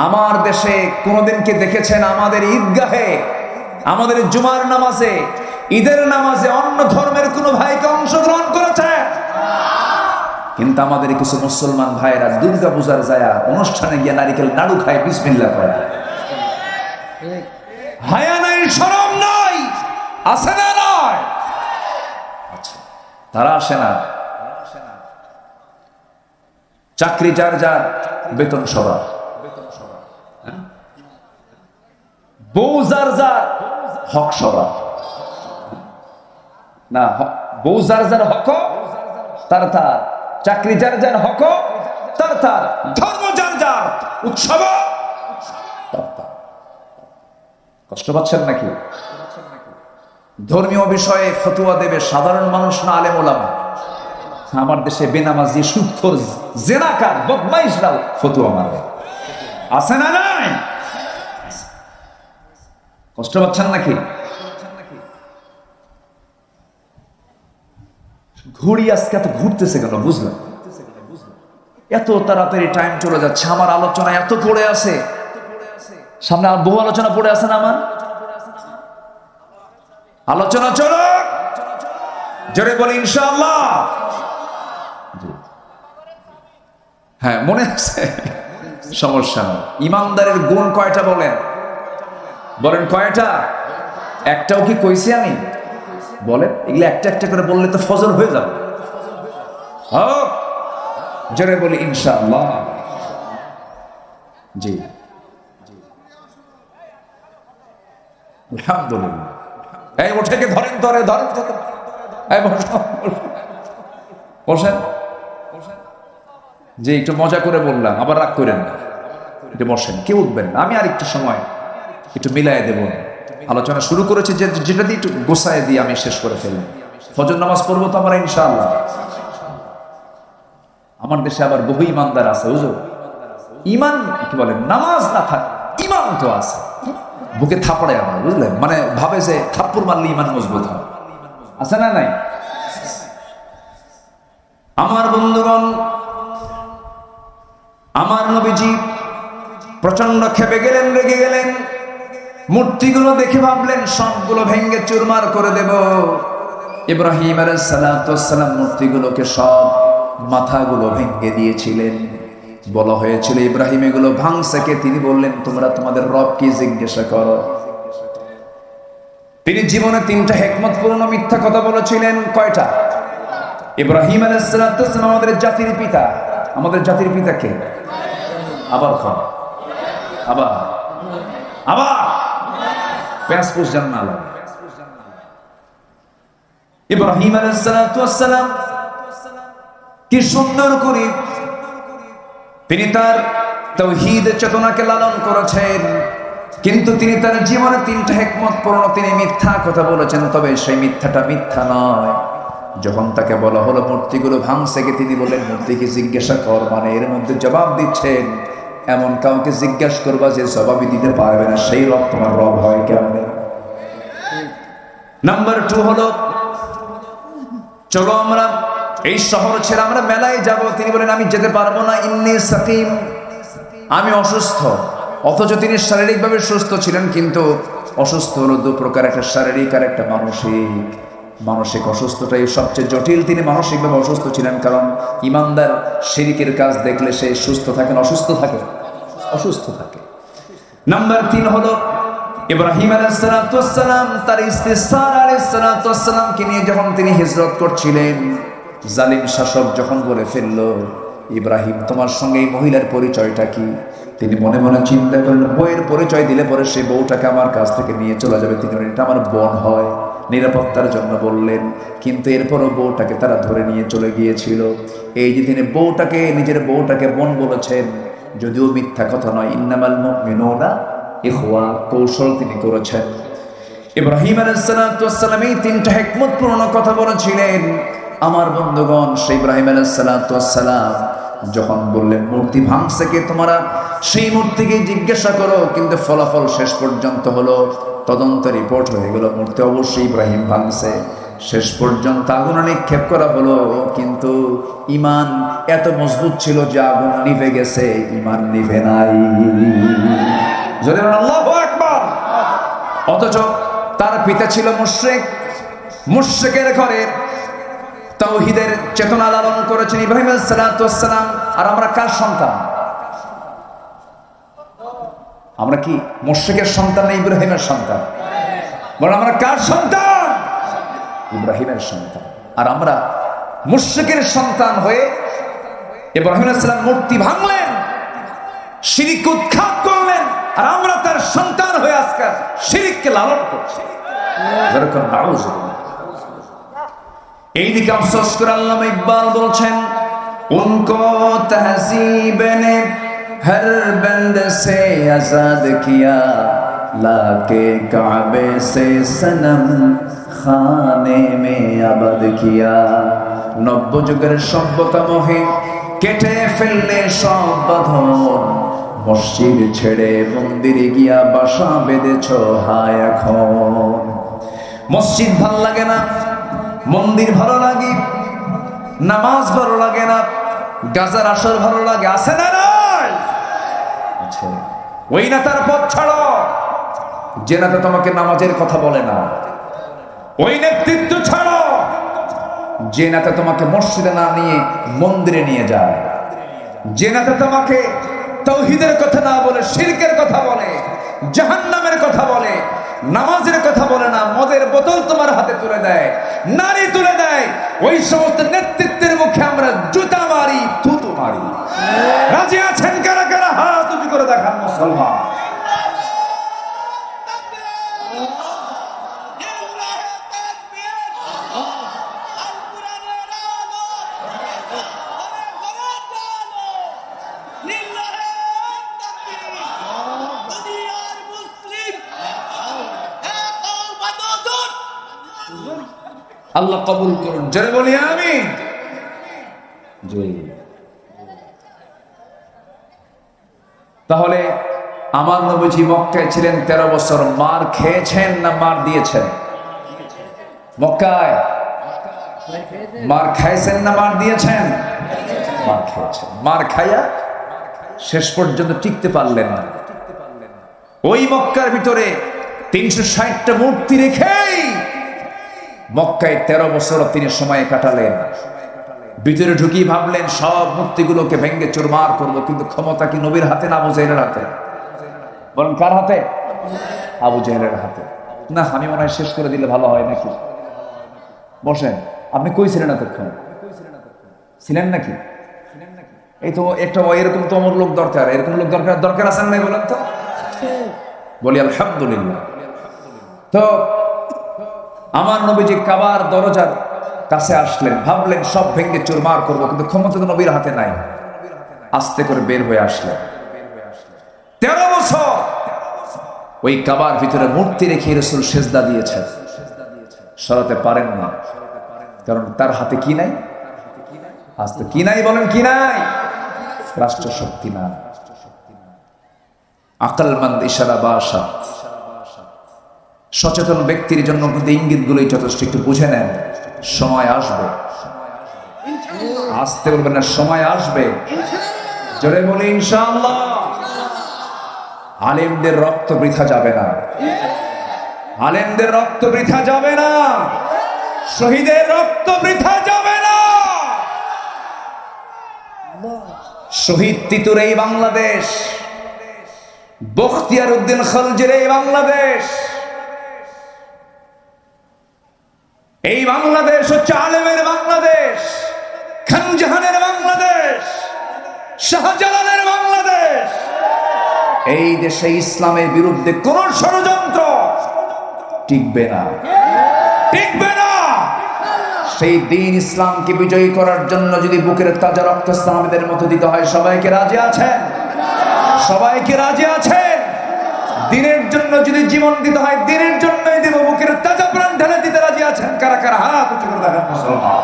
আমার দেশে কোনদিন কি দেখেছেন আমাদের ঈদগাহে, আমাদের জুমার নামাজে, ঈদের নামাজে অন্য ধর্মের কোন ভাইকে অংশগ্রহণ করেছে? কিন্তু আমাদের কিছু মুসলমান ভাইরা দুর্গা পূজার যায় অনুষ্ঠানে গিয়ে নারিকেল নাড়ু খায়, বিসমিল্লাহ করে। হায়া নাই, শরম নাই, আসে না? নয়, আচ্ছা তারা আসে না। চাকরি যার যার, বেতন সবার। বউ যার যার, হক সবার। না, বউ যার যার হক তার তার, চাকরি যার যার হক তার তার, ধর্ম যার যার, উৎসব। কষ্ট পাচ্ছেন নাকি? ধর্মীয় বিষয়ে ফতোয়া দেবে সাধারণ মানুষ না আলেম ওলামা? আমার দেশে বেনামাজি, সুদখোর, জেনাকার, বদমাইশরাও ফতোয়া মারবে। আছে না নাই? কষ্ট পাচ্ছেন নাকি? ঘুড়ি আজকে এত ঘুরতেছে কেন বুঝলাম? এত তাড়াতাড়ি টাইম চলে যাচ্ছে। আমার আলোচনা এত পড়ে আছে, সামনে আর বহু আলোচনা পড়ে আছে না? আমার আলোচনা চলো, জোরে বলি ইনশাআল্লাহ। হ্যাঁ মনে আছে, সমস্যা নেই। ইমানদারের গুণ কয়টা বলেন, বলেন কয়টা? একটাও কি কইছি আমি? বলেন, এগুলো একটা একটা করে বললে তো ফজর হয়ে যাবে। হোক জোরে বলি ইনশাআল্লাহ। জি আলহামদুলিল্লাহ। এই ওঠেকে ধরেন, ধরে ধরেন, এই বসেন যে একটু মজা করে বললাম, আবার রাগ করেন না, একটু বসেন, কেউ উঠবেন না। আমি আর একটু সময় একটু মিলাই দেব, আলোচনা শুরু করেছি যে যেটা দিয়ে একটু গোছায় দিয়ে আমি শেষ করে ফেললাম। ফজর নামাজ পড়বো তো আমরা ইনশাআল্লাহ। আমার দেশে আবার বহু ইমানদার আছে, হুজুর ইমান কি বলেন, নামাজ না থাক ইমান তো আছে, বুকে থাপড়ে আমার, বুঝলেন, মানে ভাবে যে থাপ্পড় মারলে ইমান মজবুত হয়, আছে না নাই? আমার বন্ধুগণ, আমার নবীজি প্রচন্ড ক্ষেপে গেলেন, রেগে গেলেন। মূর্তিগুলো দেখে ভাবলেন সবগুলো ভেঙ্গে চুরমার করে দেব। ইব্রাহিম আলাইহিস সালাতু ওয়াস সালাম মূর্তিগুলোকে সব মাথাগুলো ভেঙ্গে দিয়েছিলেন। বলা হয়েছিল ইব্রাহিম এগুলো ভাঙছে কে? তিনি বললেন তোমরা তোমাদের রবকে জিজ্ঞাসা করো। তিনি জীবনে 3টা হিকমতপূর্ণ মিথ্যা কথা বলেছিলেন। কয়টা? ইব্রাহিম আলাইহিস সালাতু ওয়াস সালাম আমাদের জাতির পিতা। আমাদের জাতির পিতা কে? আবার কোন? আবার আবার পেঁয়াজপুষ জান্নাত। ইব্রাহিম আলাইহিস সালাতু ওয়াস সালাম কি সুন্দর করে তিনি তার তাওহীদ চেতনাকে লালন করেছেন, কিন্তু তিনি তার জীবনে 3টা হিকমতপূর্ণ তিনি মিথ্যা কথা বলেছেন। তবে সেই মিথ্যাটা মিথ্যা নয়। যখন তাকে বলা হলো মূর্তিগুলো ভাঙছে কে, তিনি বললেন মূর্তিকে জিজ্ঞাসা কর, মানে এর মধ্যে জবাব দিচ্ছেন এমন কাউকে জিজ্ঞাসা করবা যে জবাবই দিতে পারবে না, সেই রব তোমার রব হয় কেমনে? নাম্বার 2 হলো চলো আমরা এই শহর ছেড়ে আমরা মেলায় যাব। তিনি বলেন আমি যেতে পারবো না, ইন্নী সাকিম, আমি অসুস্থ। অথচ তিনি শারীরিকভাবে সুস্থ ছিলেন, কিন্তু অসুস্থ হলো 2 প্রকার, একটা শারীরিক আর একটা মানসিক। মানসিক অসুস্থটাই সবচেয়ে জটিল। তিনি মানসিকভাবে অসুস্থ ছিলেন, কারণ ইমানদার শিরকের কাজ দেখলে সে সুস্থ থাকে না অসুস্থ থাকে? অসুস্থ থাকে। নাম্বার 3 হলো ইব্রাহিম আলাইহিস সালাতু ওয়াস সালাম তার স্ত্রী সারা আলাইহিস সালাতু ওয়াস সালামকে নিয়ে যখন তিনি হিজরত করছিলেন, জালিম শাসক যখন বলে ফেলল ইব্রাহিম তোমার সঙ্গে এই মহিলার পরিচয়টা কি? তিনি মনে মনে চিন্তা করলেন বউয়ের পরিচয় দিলে পরে সেই বউটাকে আমার কাছ থেকে নিয়ে চলে যাবে, তিনি এটা আমার বোন হয়, নিরাপত্তার জন্য বললেন। কিন্তু এরপরও বউটাকে তারা ধরে নিয়ে চলে গিয়েছিল। এই যে তিনি বউটাকে, নিজের বউটাকে বোন বলেছেন, যদিও মিথ্যা কথা নয়, ইন্নামাল মুমিনুনা ইখওয়া, কৌশল তিনি করেছেন। ইব্রাহিম আলাইহিস সালাতু ওয়াস সালাম এই 3টা হিকমতপূর্ণ কথা বলেছিলেন। আমার বন্ধুগণ, সেই ইব্রাহিম আলাইহিস সালাতু ওয়াস সালাম যখন বললেন মূর্তি ভাঙছে কে, তোমরা সেই মূর্তিকে জিজ্ঞাসা করো, কিন্তু ফলাফল শেষ পর্যন্ত হলো তদন্ত রিপোর্ট হয়ে গেল মূর্তি অবশ্যই ইব্রাহিম ভাঙছে। শেষ পর্যন্ত আগুনে নিক্ষেপ করা হলো, কিন্তু ঈমান এত মজবুত ছিল যে আগুন নিভে গেছে, ঈমান নিভে নাই। জোরে বলেন আল্লাহু আকবার। অথচ তার পিতা ছিল মুশরিক, মুশরিকের ঘরে তাওহীদের চেতনা লালন করেছেন ইব্রাহিম আলাইহিস সালাতু ওয়াস সালাম। আর আমরা কার সন্তান? আমরা কি মুশরিকের সন্তান না ইব্রাহিমের সন্তান? বলেন আমরা কার সন্তান? ইব্রাহিমের সন্তান। আর আমরা মুশরিকের সন্তান হয়ে ইব্রাহিম আলাইহিস সালাম মূর্তি ভাঙলেন, শিরক উৎখাত করলেন, আর আমরা তার সন্তান হয়ে আজকে শিরককে লালন করছি। যেরকম নাউজুবিল্লাহ। এইদিকে আফসোস করে আল্লামা ইকবাল বলছেন উनको तहजीब ने हर बंद से आजाद किया लाके काबे से सनम खाने में आबाद किया। নব্য যুগের সভ্যতা মোহে কেটে ফেললে সব বাঁধন, মসজিদ ছেড়ে মন্দিরে গিয়া বাসা বেঁধেছ হায় এখন। মসজিদ ভাল লাগে না, মন্দির ভালো লাগে, নামাজ ভালো লাগে না, গাজার আসর ভালো লাগে, আছে না নাই? আচ্ছা, ওই নেতার পথ ছাড়ো যে নেতা তোমাকে নামাজের কথা বলে না। ওই নেতৃত্ব ছাড়ো যে নেতা তোমাকে মসজিদে না নিয়ে মন্দিরে নিয়ে যায়। যে নেতা তোমাকে তাওহীদের কথা না বলে শিরকের কথা বলে, জাহান্নামের কথা বলে, নামাজের কথা বলে না, মদের বোতল তোমার হাতে তুলে দেয়, নারী তুলে দেয়, ওই সমস্ত নেতৃত্বের মুখে আমরা জুতা মারি, থুতু মারি। রাজি আছেন কারা কারা? হাত উঁচু করে দেখান মুসলমান। আল্লাহ কবুল করুন, জোরে বলি আমিন। তাহলে আমার নবীজি মক্কায় ছিলেন 13 বছর। মার খেয়েছেন না মার দিয়েছেন? মক্কায় মার খাইছেন না মার দিয়েছেন? মার খেয়েছেন। মার খাইয়া শেষ পর্যন্ত টিকতে পারলেন না। ওই মক্কার ভিতরে 360টা মূর্তি রেখেই মক্কায় 13 বছর তিনি সময় কাটালেন। ভিতরে ঢুকি ভাবলেন সব মূর্তিগুলোকে ভেঙ্গে চুরমার করবো, কিন্তু ক্ষমতা কি নবীর হাতে না আবু জাহেলের হাতে? বলেন কার হাতে? আবু জাহেলের হাতে। না, আমি মনে হয় শেষ করে দিলে ভালো হয় নাকি? বসেন। আপনি কই ছিলেন এতক্ষণ? ছিলেন নাকি? এই তো একটা এরকম তো আমার লোক দরকার, এরকম লোক দরকার আছেন নাই বলেন তো? বলি আলহামদুলিল্লাহ। তো আমার নবীজি কাবার দরজার কাছে আসলেন, ভাবলেন সব ভেঙ্গে চুরমার করবো, কিন্তু ক্ষমতা তো নবীর হাতে নাই। আস্তে করে বের হয়ে আসলেন। 13 বছর ওই কাবার ভিতরে মূর্তি রেখে রাসূল সেজদা দিয়েছেন, সরাতে পারেন না, কারণ তার হাতে কি নাই? আস্তে কি নাই? বলেন কি নাই? রাষ্ট্র শক্তি না। আকলমন্দ ইশারা বাসা। সচেতন ব্যক্তির জন্য কিন্তু ইঙ্গিতগুলোই যথেষ্ট। একটু বুঝে নেন, সময় আসবে। আসতে বলবেন না, সময় আসবে। জোরে বলি ইনশাআল্লাহ। আলেমদের রক্ত বৃথা যাবে না, আলেমদের রক্ত বৃথা যাবে না, শহীদের রক্ত বৃথা যাবে না। শহীদ তিতুর এই বাংলাদেশ, বখতিয়ার উদ্দিন খলজির এই বাংলাদেশ, এই বাংলাদেশ হচ্ছে আলেমের বাংলাদেশ, খানজাহানের বাংলাদেশ, শাহজালালের বাংলাদেশ। এই দেশে ইসলামের বিরুদ্ধে কোন ষড়যন্ত্র টিকবে না, টিকবে না। সেই দিন ইসলামকে বিজয়ী করার জন্য যদি বুকের তাজা রক্ত সাহাবীদের মতো দিতে হয়, সবাইকে রাজি আছেন? সবাইকে রাজি আছেন? দিনের জন্য যদি জীবন দিতে হয়, দিনের জন্যই দেব, বুকের তাজা প্রাণ ঢেলে দিতে রাজি আছেন? কারা কারা হাত উঁচু করে দেখান মুসলমান।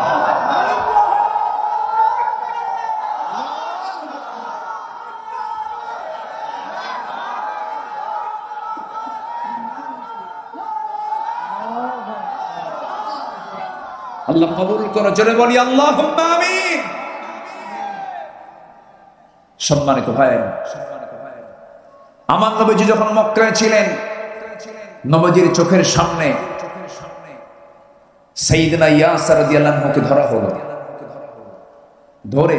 আল্লাহ কবুল করো, জোরে বলি আল্লাহুম্মা আমিন। সম্মানিত ভাইয়েরা, আমার নবীজি যখন মক্কায় ছিলেন, নবীজির চোখের সামনে সাইয়েদনা ইয়াসির রাদিয়াল্লাহু আনহুকে ধরা হলো। ধরে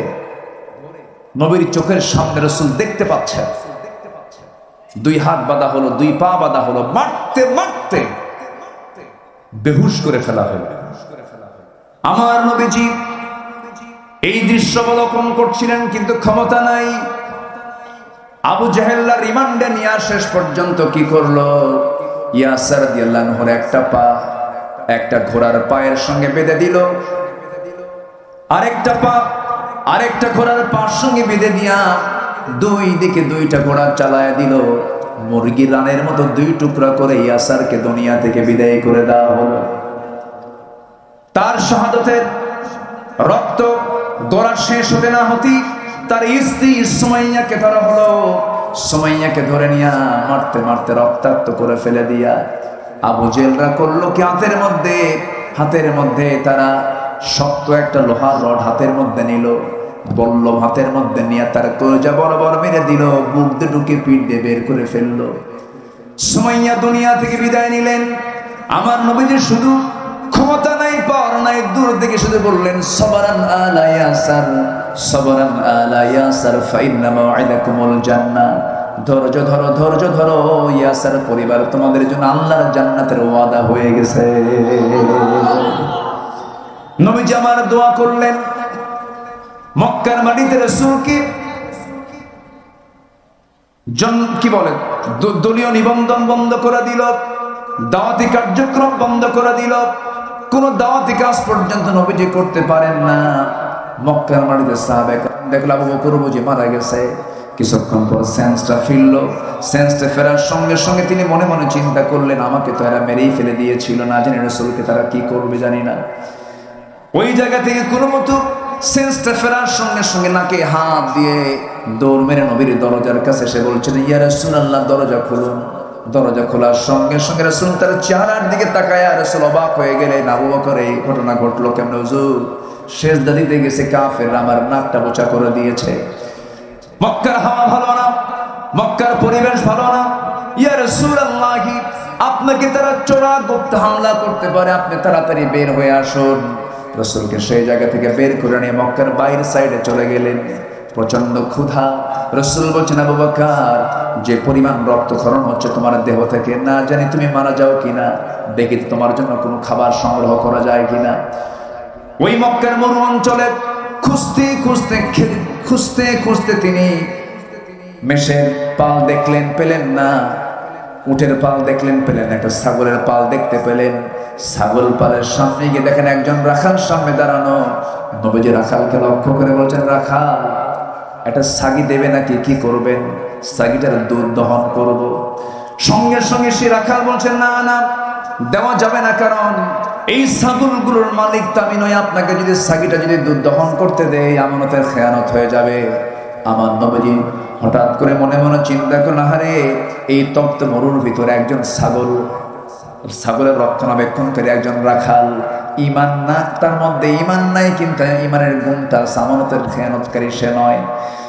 নবীর চোখের সামনে রাসূল দেখতে পাচ্ছেন, 2 হাত বাঁধা হলো, 2 পা বাঁধা হলো, মারতে মারতে বেহুশ করে ফেলা হলো। আমার নবীজি এই দৃশ্য অবলোকন করছিলেন, কিন্তু ক্ষমতা নাই। আবু জাহেল্লা রিমান্ডে নিয়ে শেষ পর্যন্ত কি করলো? ইয়াসির রাদিয়াল্লাহু আনহুর একটা পা একটা ঘোড়ার পায়ের সঙ্গে বেঁধে দিল, আরেকটা পা আরেকটা ঘোড়ার পার সঙ্গে বেঁধে দিয়া 2 দিকে 2টা ঘোড়া চালায় দিল। মুরগি রানের মতো 2 টুকরা করে ইয়াসিরকে দুনিয়া থেকে বিদায় করে দেওয়া হলো। তার শাহাদাতের রক্ত গড়া শেষ হতে না হতেই তার স্ত্রী সুমাইয়াকে ধরা হলো। সুমাইয়াকে ধরে নিয়ে মারতে মারতে রক্তাক্ত করে ফেলে দিয়া আবু জেহেলরা করলো কি, হাতের মধ্যে তারা শক্ত একটা লোহার রড হাতের মধ্যে নিল, বলল হাতের মধ্যে নিয়ে তার কলিজা বরাবর মেরে দিল, বুক দিয়ে ঢুকে পিঠ দিয়ে বের করে ফেললো। সুমাইয়া দুনিয়া থেকে বিদায় নিলেন। আমার নবীজি শুধু ক্ষমতা নাই, পাওয়ার নাই, দূর দিকে শুধু বললেন সবরান আলা ইয়াসার, সবরান আলা ইয়াসার ফাইন্না মাওইদাকুমুল জান্নাহ। ধৈর্য ধরো, ধৈর্য ধরো ইয়াসার পরিবার, তোমাদের জন্য আল্লাহর জান্নাতের ওয়াদা হয়ে গেছে। নবীজি আমার দোয়া করলেন, মক্কার মাটিতে রাসূলকে কি বলে দলীয় নিবন্ধন বন্ধ করে দিল, দাওয়াতি কার্যক্রম বন্ধ করে দিল, কোন দাওয়াতি কাজ পর্যন্ত নবীজি করতে পারেন না। মক্কার মাটিতে সাহাবায়ে কেরাম দেখল আবু বকর বুঝি মারা গেছে। কিছুক্ষণ পর সেন্সটা ফিরল। সেন্সটা ফেরার সঙ্গে সঙ্গে তিনি মনে মনে চিন্তা করলেন, আমাকে তো এরা মেরেই ফেলে দিয়েছিল, না জানি রাসূলকে তারা কি করবে জানি না। ওই জায়গা থেকে কোনো মতো সেন্সটা ফেরার সঙ্গে সঙ্গে নাকে হাত দিয়ে দৌড় মেরে নবীর দরজার কাছে এসে বলছেন, ইয়া রাসূলুল্লাহ দরজা খুলুন। দরজা খোলার সঙ্গে সঙ্গে রাসূল তার চেহারার দিকে তাকায়, রাসূল অবাক হয়ে গেলেন, আবু বকর এই ঘটনা ঘটলো কেমনে হুজুর? সেজদা দিতে গেছে কাফেররা আমার নাকটা বোচা করে দিয়েছে। মক্কার হাওয়া ভালো না, মক্কার পরিবেশ ভালো না। ইয়া রাসূলুল্লাহ, আপনাকে তারা চোরা গুপ্ত হামলা করতে পারে, আপনি তাড়াতাড়ি বের হয়ে আসুন। রাসূলকে সেই জায়গা থেকে বের করে নিয়ে মক্কার বাইরের সাইডে চলে গেলেন। প্রচন্ড ক্ষুধা। রাসূল বলছেন, আবু বকর, যে পরিমাণ রক্তক্ষরণ হচ্ছে তোমার দেহ থেকে, না জানি তুমি মারা যাও কিনা, দেখি তোমার জন্য কোনো খাবার সংগ্রহ করা যায় কিনা। ওই মক্কার মরু অঞ্চলে খুঁজতে খুঁজতে খুঁজতে খুঁজতে তিনি মেষের পাল দেখলেন, পেলেন না। উটের পাল দেখলেন, পেলেন। একটা ছাগলের পাল দেখতে পেলেন। ছাগল পালের সামনে গিয়ে দেখেন একজন রাখাল সামনে দাঁড়ানো। নবীজি রাখালকে লক্ষ্য করে বলছেন, রাখাল, একটা ছাগি দেবে নাকি, কি করবেন? ছাগিটার দুধ দহন করব। সঙ্গে সঙ্গে সে রাখাল বলছেন, না না, দেওয়া যাবে না, কারণ এই ছাগলগুলোর মালিক তো আমি নই। আপনাকে যদি ছাগিটা যদি দুধ দহন করতে দেয়, আমানতের খেয়ানত হয়ে যাবে। আমার নবীজি হঠাৎ করে মনে মনে চিন্তা করলেন, আহারে, এই তপ্ত মরুর ভিতরে একজন ছাগলের রক্ষণাবেক্ষণকারী একজন রাখাল, ঈমান না, তার মধ্যে ঈমান নাই, কিন্তু ঈমানের গুণটা আমানতের খেয়ানতকারী সে নয়।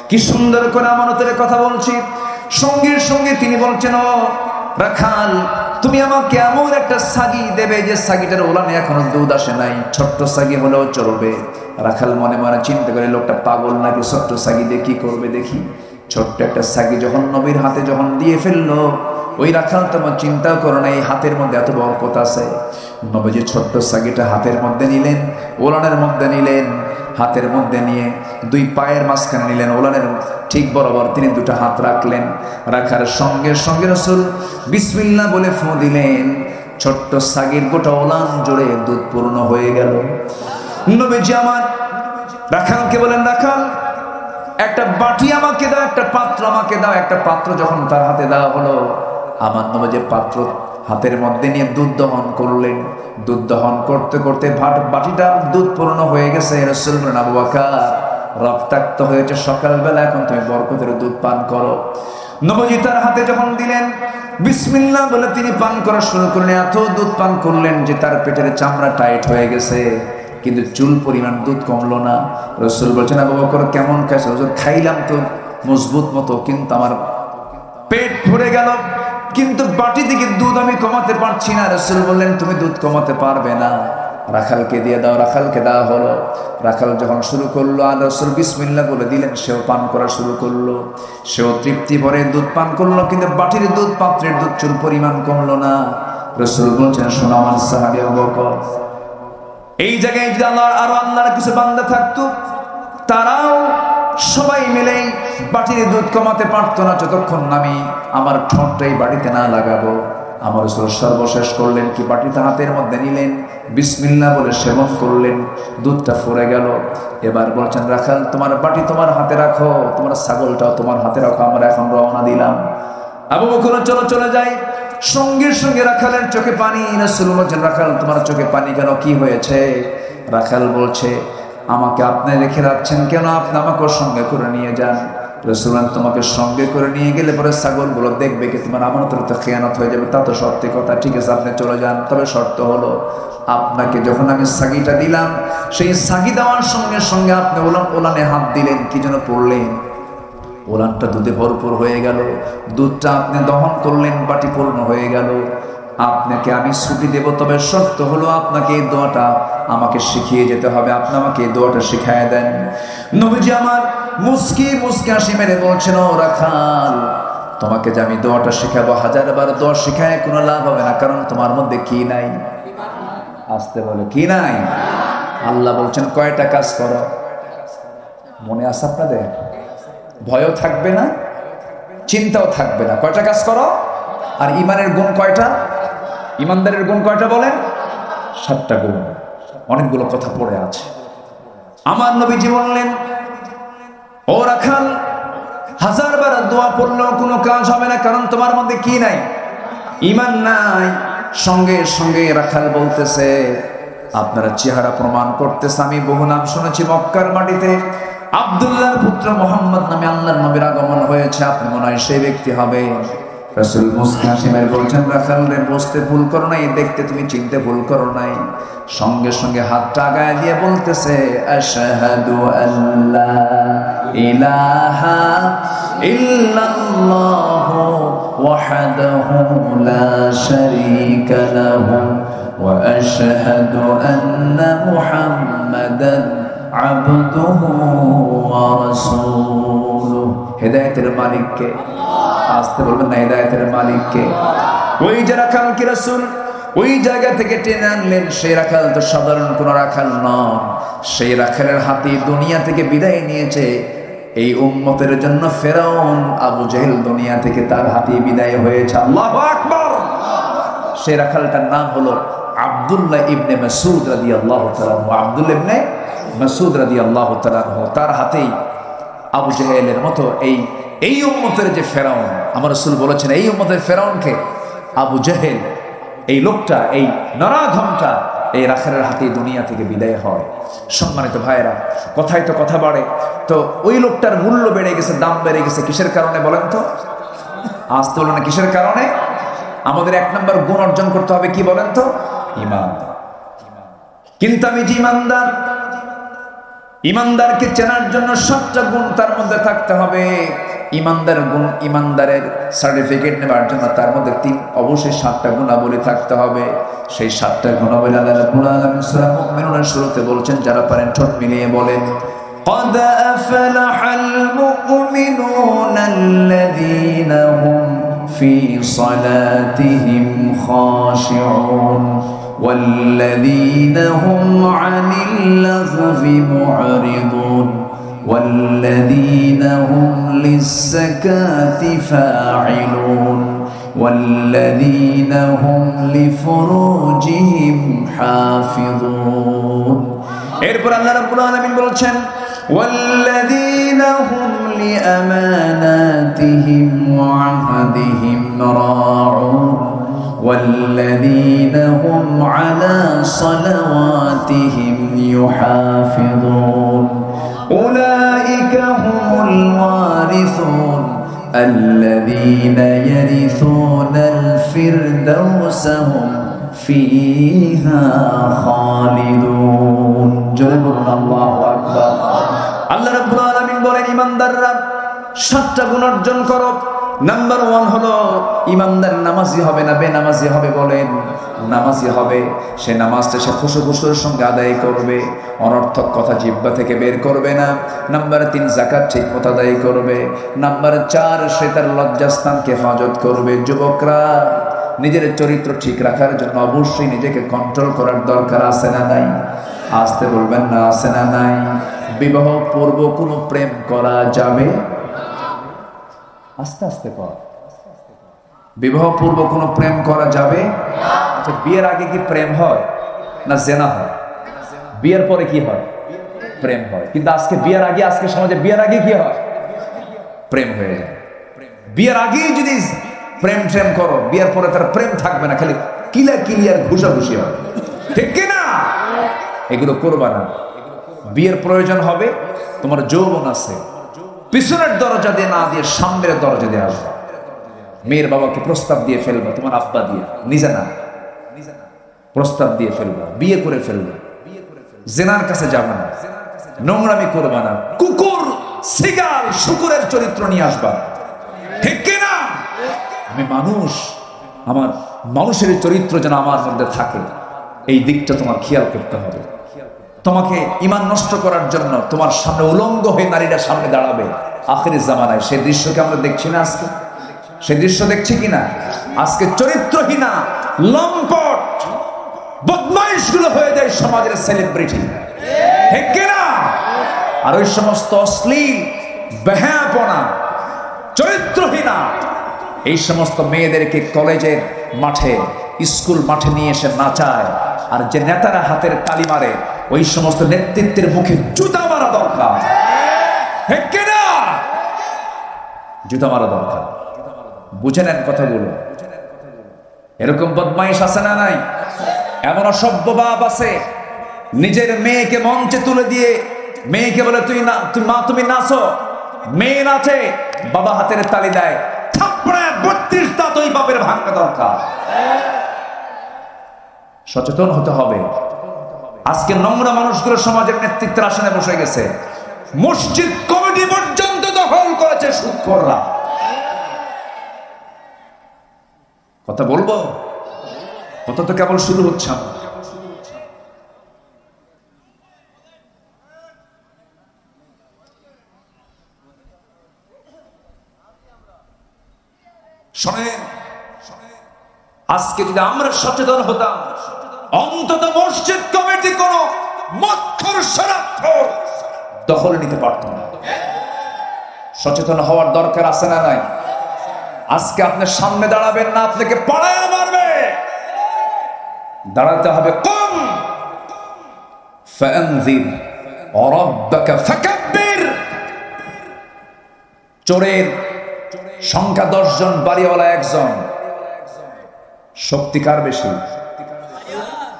কি সুন্দর করে আমানতের কথা বলছি। সঙ্গে সঙ্গে তিনি বলছেন, ও রাখাল, তুমি আমাকে এমন একটা ছাগি দেবে যে ছাগিটার ওলানে এখনো দুধ আসে নাই, ছোট্ট ছাগি হলেও চলবে। রাখাল মনে মনে চিন্তা করে, লোকটা পাগল নাকি, ছোট্ট ছাগি দিয়ে কি করবে দেখি। ছোট্ট একটা ছাগি যখন নবীর হাতে যখন দিয়ে ফেললো, ওই রাখাল তোমার চিন্তাও করো না এই হাতের মধ্যে এত বরকত আছে। নবীজি ছোট্ট ছাগিটা হাতের মধ্যে নিলেন, ওলানের মধ্যে নিলেন, হাতের মধ্যে নিয়ে দুই পায়ের মাঝখানে নিলেন, ওলানের ঠিক বরাবর তিনি দুটো হাত রাখলেন। রাখার সঙ্গে সঙ্গে রাসূল বিসমিল্লাহ বলে ফু দিলেন। ছোট্ট ছাগির গোটা ওলান জুড়ে দুধ পূর্ণ হয়ে গেল। নবীজি আমার রাখালকে বলেন, রাখাল, একটা বাটি আমাকে দাও, একটা পাত্র আমাকে দাও। একটা পাত্র যখন তার হাতে দেওয়া হলো, আমার নবীজি পাত্র হাতের মধ্যে নিয়ে দুধ দহন করলেন। দুধ দহন করতে করতে বাটিটা দুধ পূর্ণ হয়ে গেছে। রাসূল বলেন, আবু বকর, রক্তাক্ত হয়েছে সকালবেলা, এখন তুমি বরকতের দুধ পান করো। নবীজি তার হাতে যখন দিলেন, বিসমিল্লাহ বলে তিনি পান করা শুরু করলেন। এত দুধ পান করলেন যে তার পেটের চামড়া টাইট হয়ে গেছে, কিন্তু চুল পরিমাণ দুধ কমলো না। রাসূল বলছেন, আবু বকর, কেমন খাইছো? হুজুর, খাইলাম তো মজবুত মতো, কিন্তু আমার পেট ভরে গেল, কিন্তু বাটি থেকে দুধ আমি কমাতে পারছি না। রাসূল বললেন, তুমি দুধ কমাতে পারবে না, রাখালকে দিয়ে দাও। রাখালকে দেওয়া হলো। রাখাল যখন শুরু করলো, আর রাসূল বিসমিল্লাহ বলে দিলেন, সেও পান করা শুরু করলো। সেও তৃপ্তি ভরে দুধ পান করলো, কিন্তু বাটির দুধ, পাত্রের দুধ চুল পরিমাণ কমলো না। রাসূল বলছেন, শোনো আমার সাহাবী আবু বকর, এই জায়গায় যদি আল্লাহর কিছু বান্দা থাকতো, তারাও সবাই মিলে বাটির দুধ কমাতে পারতো না, যতক্ষণ আমি আমার ঠোঁটটাই বাটিতে না লাগাবো। আমার রাসূল সর্বশেষ করলেন কি, বাটিতে হাতের মধ্যে নিলেন, বিসমিল্লাহ বলে সেবন করলেন, দুধটা ফুরে গেল। এবার বলছেন, রাখাল, তোমার বাটি তোমার হাতে রাখো, তোমার ছাগলটাও তোমার হাতে রাখো, আমরা এখন রওনা দিলাম। আবু বকর, চলো চলে যাই। সঙ্গে সঙ্গে রাখালের চোখে পানি। রাসূল বলছেন, রাখাল, তোমার চোখে পানি কেন, কি হয়েছে? রাখাল বলছে, আমাকে আপনি রেখে যাচ্ছেন কেন? আপনি আমাকে সঙ্গে করে নিয়ে যান। রাসূল, তোমাকে সঙ্গে করে নিয়ে গেলে পরে ছাগলগুলো দেখবে কি তোমার আমানতের তো খেয়ানত হয়ে যাবে, তা তো সত্যি কথা। ঠিক আছে, আপনি চলে যান, তবে শর্ত হলো, আপনাকে যখন আমি ছাগিটা দিলাম, সেই ছাগি দেওয়ার সঙ্গে সঙ্গে আপনি ওলানে হাত দিলেন, কি যেন পড়লেন, ওলানটা দুধে ভরপুর হয়ে গেল। দুধটা আপনি দহন করলেন, বাটি পূর্ণ হয়ে গেল। আপনাকে আমি ছুটি দেব, তবে শর্ত হলো আপনাকে এই দোয়াটা আমাকে শিখিয়ে যেতে হবে, আপনি আমাকে এই দোয়াটা শিখায় দেন। নবীজি আমার মুস্কি মুস্কি হাসি মেরে বলছেন, ও রাখাল, তোমাকে যে আমি দোয়াটা শিখাবো, 1000বার দোয়া শিখায় কোনো লাভ হবে না, কারণ তোমার মধ্যে কি নাই? আসতে বলে কি নাই? আল্লাহ বলছেন কয়টা কাজ করো, মনে আছে আপনাদের? ভয়ও থাকবে না, চিন্তাও থাকবে না। কয়টা কাজ করো? আর ইমানের গুণ কয়টা? ইমানদারের গুণ কয়টা বলেন? 7টা গুণ। অনেকগুলো কথা পড়ে আছে। আমার নবীজি বললেন, ও রাখাল, 1000বার দোয়া পড়লেও কোনো কাজ হবে না, কারণ তোমার মধ্যে কি নাই? ইমান নাই। সঙ্গে সঙ্গে রাখাল বলতেছে, আপনারা চেহারা প্রমাণ করতেছে, আমি বহু নাম শুনেছি মক্কার মাটিতে আব্দুল্লাহর পুত্র মুহাম্মদ নামে আল্লাহর নবীর আগমন হয়েছে, আপনি মনে হয় সেই ব্যক্তি হবে। রাসূল মুস্কি হাসি মেরে বলছেন, রাখাল রে, বুঝতে ভুল করো নাই, দেখতে তুমি চিনতে ভুল করো নাই। সঙ্গে সঙ্গে হাতটা আগায় দিয়ে বলতেছে, আশহাদু আল্লা ইলাহা ইল্লাল্লাহু ওয়াহদাহু লা শারীকা লাহু ওয়া আশহাদু আন্না মুহাম্মাদান আবদুহু ওয়া রাসূলুহু। হেদায়েতের মালিক কে? আসতে বলবেন না, হেদায়েতের মালিক কে? ওই যে রাখাল কি রাসূল ওই জায়গা থেকে টেনে আনলেন, সেই রাখাল তো সাধারণ কোন রাখাল নয়। সেই রাখালের হাতে দুনিয়া থেকে বিদায় নিয়েছে এই উম্মতের জন্য ফেরাউন আবু জেহেল দুনিয়া থেকে তার হাতে বিদায় হয়েছে। আল্লাহু আকবার। সেই রাখালটার নাম হলো আব্দুল্লাহ ইবনে মাসউদ রাদিয়াল্লাহু তাআলা। আব্দুল্লাহ ইবনে মাসউদ রাদিয়াল্লাহু তাআলা, তার হাতেই আবু জেহেলের মতো এই উম্মতের যে ফেরাউন, আমার রাসূল বলেছেন এই উম্মতের ফেরাউনকে আবু জেহেল, এই লোকটা, এই নরাধমটা এই রাখালের হাতে দুনিয়া থেকে বিদায় হয়। সম্মানিত ভাইয়েরা, কথায় তো কথা বাড়ে, তো ওই লোকটার মূল্য বেড়ে গেছে, দাম বেড়ে গেছে কিসের কারণে বলেন তো? আজ তো বলো না কিসের কারণে? আমাদের 1 নম্বর গুণ অর্জন করতে হবে, কি বলেন তো? ঈমান। কিন্তু আমি যে ঈমানদার, ঈমানদারকে চেনার জন্য 7টা গুণ তার মধ্যে থাকতে হবে। ঈমানদার গুণ, ঈমানদারের সার্টিফিকেট নেবার জন্য তার মধ্যে অবশ্যই 7টা গুণাবলী থাকতে হবে। সেই 7টা গুণাবলী আল্লাহ রাব্বুল আলামিন সূরা মুমিনুনের শুরুতে বলছেন, যারা পারেন ঠোঁট মিলিয়ে বলেন, قد أفلح المؤمنون الذين هم في صلاتهم خاشعون والذين هم عن اللغو معرضون والذين هم للزكاة فاعلون والذين هم لفروجهم حافظون. এরপর আল্লাহ রাব্বুল আলামিন বলেছেন, والذين هم لأماناتهم وعهدهم راعون والذين هم على صلواتهم يحافظون أولئك هم الوارثون الذين يرثون الفردوس هم فيها خالدون. جل الله أكبر. আল্লাহ রাব্বুল আলামিন বলেন, ঈমানদাররা 7টা গুণ অর্জন করো। নাম্বার 1 হলো ঈমানদার নামাজি হবে না, বেনামাজি হবে। বলেন, নামাজি হবে। সে নামাজটা সে খুশুর সঙ্গে আদায় করবে, অনর্থক কথা জিহ্বা থেকে বের করবে না। নাম্বার 3, যাকাত ঠিক মতো আদায় করবে। নাম্বার 4, সে তার লজ্জাস্থানকে হেফাজত করবে। যুবকরা, নিজের চরিত্র ঠিক রাখার জন্য অবশ্যই নিজেকে কন্ট্রোল করার দরকার আছে না নাই? আসতে বলবেন না, আছে না নাই? বিবাহ পূর্ব কোনো প্রেম করা যাবে? আস্তে আস্তে কর। বিবাহ পূর্ব কোনো প্রেম করা যাবে? আচ্ছা, বিয়ের আগে কি প্রেম হয় না জেনা হয়? বিয়ের পরে কি হয়? প্রেম হয়। কিন্তু আজকে বিয়ের আগে, আজকে সমাজে বিয়ের আগে কি হয়? প্রেম হয়ে যায়। বিয়ের আগেই যদি প্রেম করো, বিয়ের পরে তার প্রেম থাকবে না, খালি কিলিয়ার ঘুষাঘুষি হবে। ঠিক কিনা? এগুলো করবা না। বিয়ের প্রয়োজন হবে, তোমার যৌবন আছে, পিছনের দরজা দিয়ে না দিয়ে সামনের দরজা দিয়ে আসবে। মেয়ের বাবাকে প্রস্তাব দিয়ে ফেলবা, তোমার আব্বা দিয়ে, নিজে না, প্রস্তাব দিয়ে ফেলবা, বিয়ে করে ফেলবা। জেনার কাছে যাবে না, নোংরামি করবা না, কুকুর সিগাল শুকুরের চরিত্র নিয়ে আসবা। ঠিক কিনা? আমি মানুষ, আমার মানুষের চরিত্র যেন আমার মধ্যে থাকে। এই দিকটা তোমার খেয়াল করতে হবে। তোমাকে ঈমান নষ্ট করার জন্য তোমার সামনে উলঙ্গ হয়ে নারীরা সামনে দাঁড়াবে আখিরের জামানায়। সেই দৃশ্যকে আমরা দেখছি না আজকে? সেই দৃশ্য দেখছি কিনা? আজকে চরিত্রহীনা লম্পট বদমাইশগুলো হয়ে যায় সমাজের সেলিব্রিটি, ঠিক কিনা? আর ওই সমস্ত অশ্লীল বেহায়াপনা চরিত্রহীনা এই সমস্ত মেয়েদেরকে কলেজের মাঠে স্কুল মাঠে নিয়ে এসে নাচায়। আর যে নেতারা হাতের তালি মারে ওই সমস্ত নেতৃত্বের মুখে জুতা মারা দরকার, ঠিক কিনা? জুতা মারা দরকার। বুঝে নেন কথাগুলো। এরকম বদমাইশ আছে না নাই? এমন অসভ্য বাপ আছে নিজের মেয়েকে মঞ্চে তুলে দিয়ে মেয়েকে বলে তুই না, তুমি নাচো। মেয়ে নাচে, বাবা হাতের তালি দেয়, থাপ্পড়ায় 32 দাঁত ওই বাপের ভাঙা দরকার। সচেতন হতে হবে। আজকে নোংরা মানুষগুলো সমাজের নেতৃত্বের আসনে বসে গেছে। মসজিদ কমিটি পর্যন্ত দখল করেছে সুদখোররা। কথা বলবো? কথা তো কেবল শুরু হচ্ছে। শোনেন, আজকে যদি আমরা সচেতন হতাম, অন্তত মসজিদ কমিটি কোন মক্ষর স্বার্থ দখল নিতে পারত না। সচেতন হওয়ার দরকার আছে না নাই? আজকে আপনার সামনে দাঁড়াবেন না, আপনাকে পাড়ায় মারবে। দাঁড়াতে হবে কম ফানজির রাব্বাকা ফাকাব্বির। চোরের সংখ্যা 10 জন, বাড়িওয়ালা 1 জন। শক্তি কার বেশি?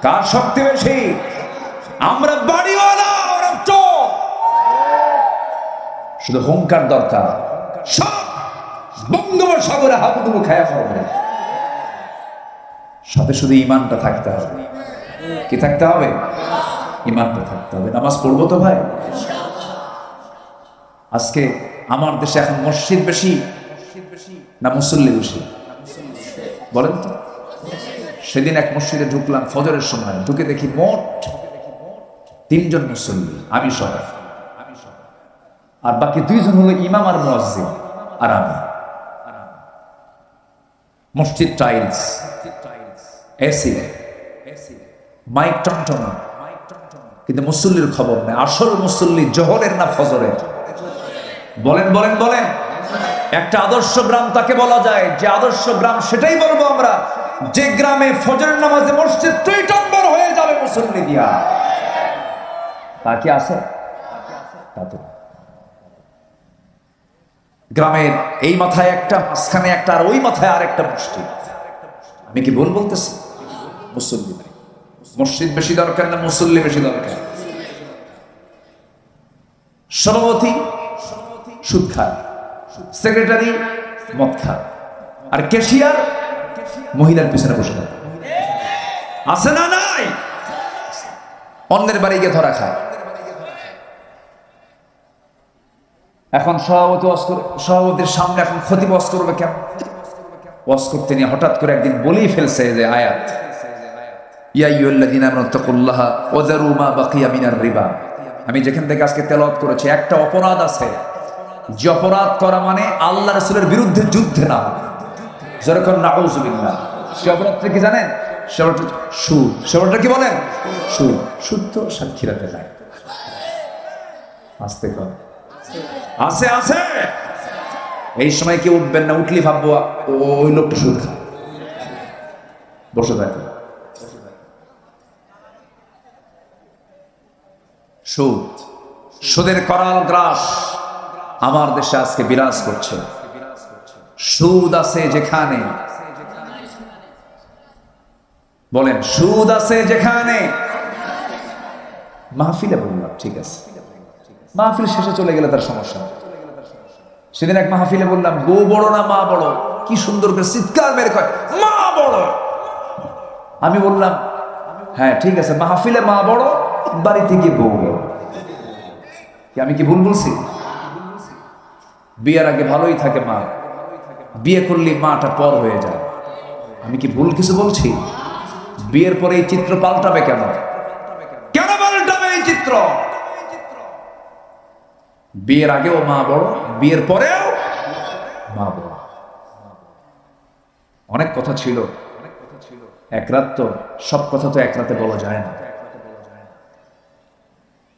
কার শক্তি বেশি? আমরা বাড়িওয়ালা, ওরা চোর। শুধু হুঙ্কার দরকার, সব বঙ্গোপসাগরে হাবুডুবু খায়া পড়বে। সাথে শুধু ইমানটা থাকতে হবে। কি থাকতে হবে? ইমানটা থাকতে হবে। নামাজ পড়বো তো ভাই? আজকে আমার দেশে এখন মসজিদ বেশি না মুসল্লি বেশি? বলেন তো। সেদিন এক মসজিদে ঢুকলাম ফজরের সময়, ঢুকে দেখি মোট 3 জন মুসল্লি, আমি সহ, আর বাকি 2 জন হলো ইমাম আর মুয়াজ্জিন আর আমি। মসজিদ টাইলস, এসি, মাইক টনটনা, কিন্তু মুসল্লির খবর নেই। আসল মুসল্লি জোহরের না ফজরের? বলেন বলেন বলেন। একটা আদর্শ গ্রাম তাকে বলা যায়, যে আদর্শ গ্রাম সেটাই বলবো আমরা, যে গ্রামে ফজরের নামাজে মসজিদ টইটম্বর হয়ে যাবে মুসল্লি দিয়া। তা কি আছে? তা তো গ্রামের এই মাথায় একটা, মাঝখানে একটা, আর ওই মাথায় আর একটা মসজিদ। আমি কি ভুল বলতেছি? মুসল্লি নাই। মসজিদ বেশি দরকার না মুসল্লি বেশি দরকার? সভাপতি সুদ খায়, সেক্রেটারি মদ খায়, আর ক্যাশিয়ার মহিলার পিছনে বসে থাকে। আছে না নাই? অন্যের বাড়ি গিয়ে ধরা খায়। এখন সভাপতির সামনে এখন খতিব ওয়াজ করবে কেন? ওয়াজ করতে নিয়ে হঠাৎ করে একদিন বলেই ফেলছে যে আয়াত, ইয়া আইয়ুহাল্লাযীনা আমানু তাকুল্লাহা ওয়া যারু মা বাকিয়া মিনার রিবা। আমি যেখান থেকে আজকে তেলাওয়াত করেছি, একটা অপরাধ আছে যে অপরাধ করা মানে আল্লাহ রাসূলের বিরুদ্ধে যুদ্ধে না। যেরকম নাউযুবিল্লাহ। সে অপরাধটা কি জানেন? সুদ। সেটা কি বলেন? সুদ। সুদ তো সাক্ষী রাখতে যায়। আস্তে কর, আছে আছে। এই সময় কি উঠবেন না? উঠলি ভাববো ওই লোকটা সুদ খায়, বসে থাকে। সুদ, সুদের করাল গ্রাস আমার দেশে আজকে বিরাজ করছে। সুদ আছে যেখানে, বলেন সুদ আছে যেখানে। মাহফিলে বললাম ঠিক আছে, মাহফিল শেষে চলে গেলে তার সমস্যা। সেদিন এক মাহফিলে বললাম, গো বড় না মা বড়? কি সুন্দর করে চিৎকার মেরে কয় মা বড়। আমি বললাম হ্যাঁ ঠিক আছে, মাহফিলে মা বড়, বাড়িতে গিয়ে বউ বড়। আমি কি ভুল বলছি? বিয়ের আগে ভালোই থাকে মা, বিয়ে করলে মাটা পর হয়ে যায়। আমি কি ভুল কিছু বলছি? বিয়ের পরে এই চিত্র পাল্টাবে কেন? কেন পাল্টাবে এই চিত্র? বিয়ের আগেও মা বড়, বিয়ের পরেও মা বড়। অনেক কথা ছিল, এক রাত তো সব কথা তো এক রাতে বলা যায় না।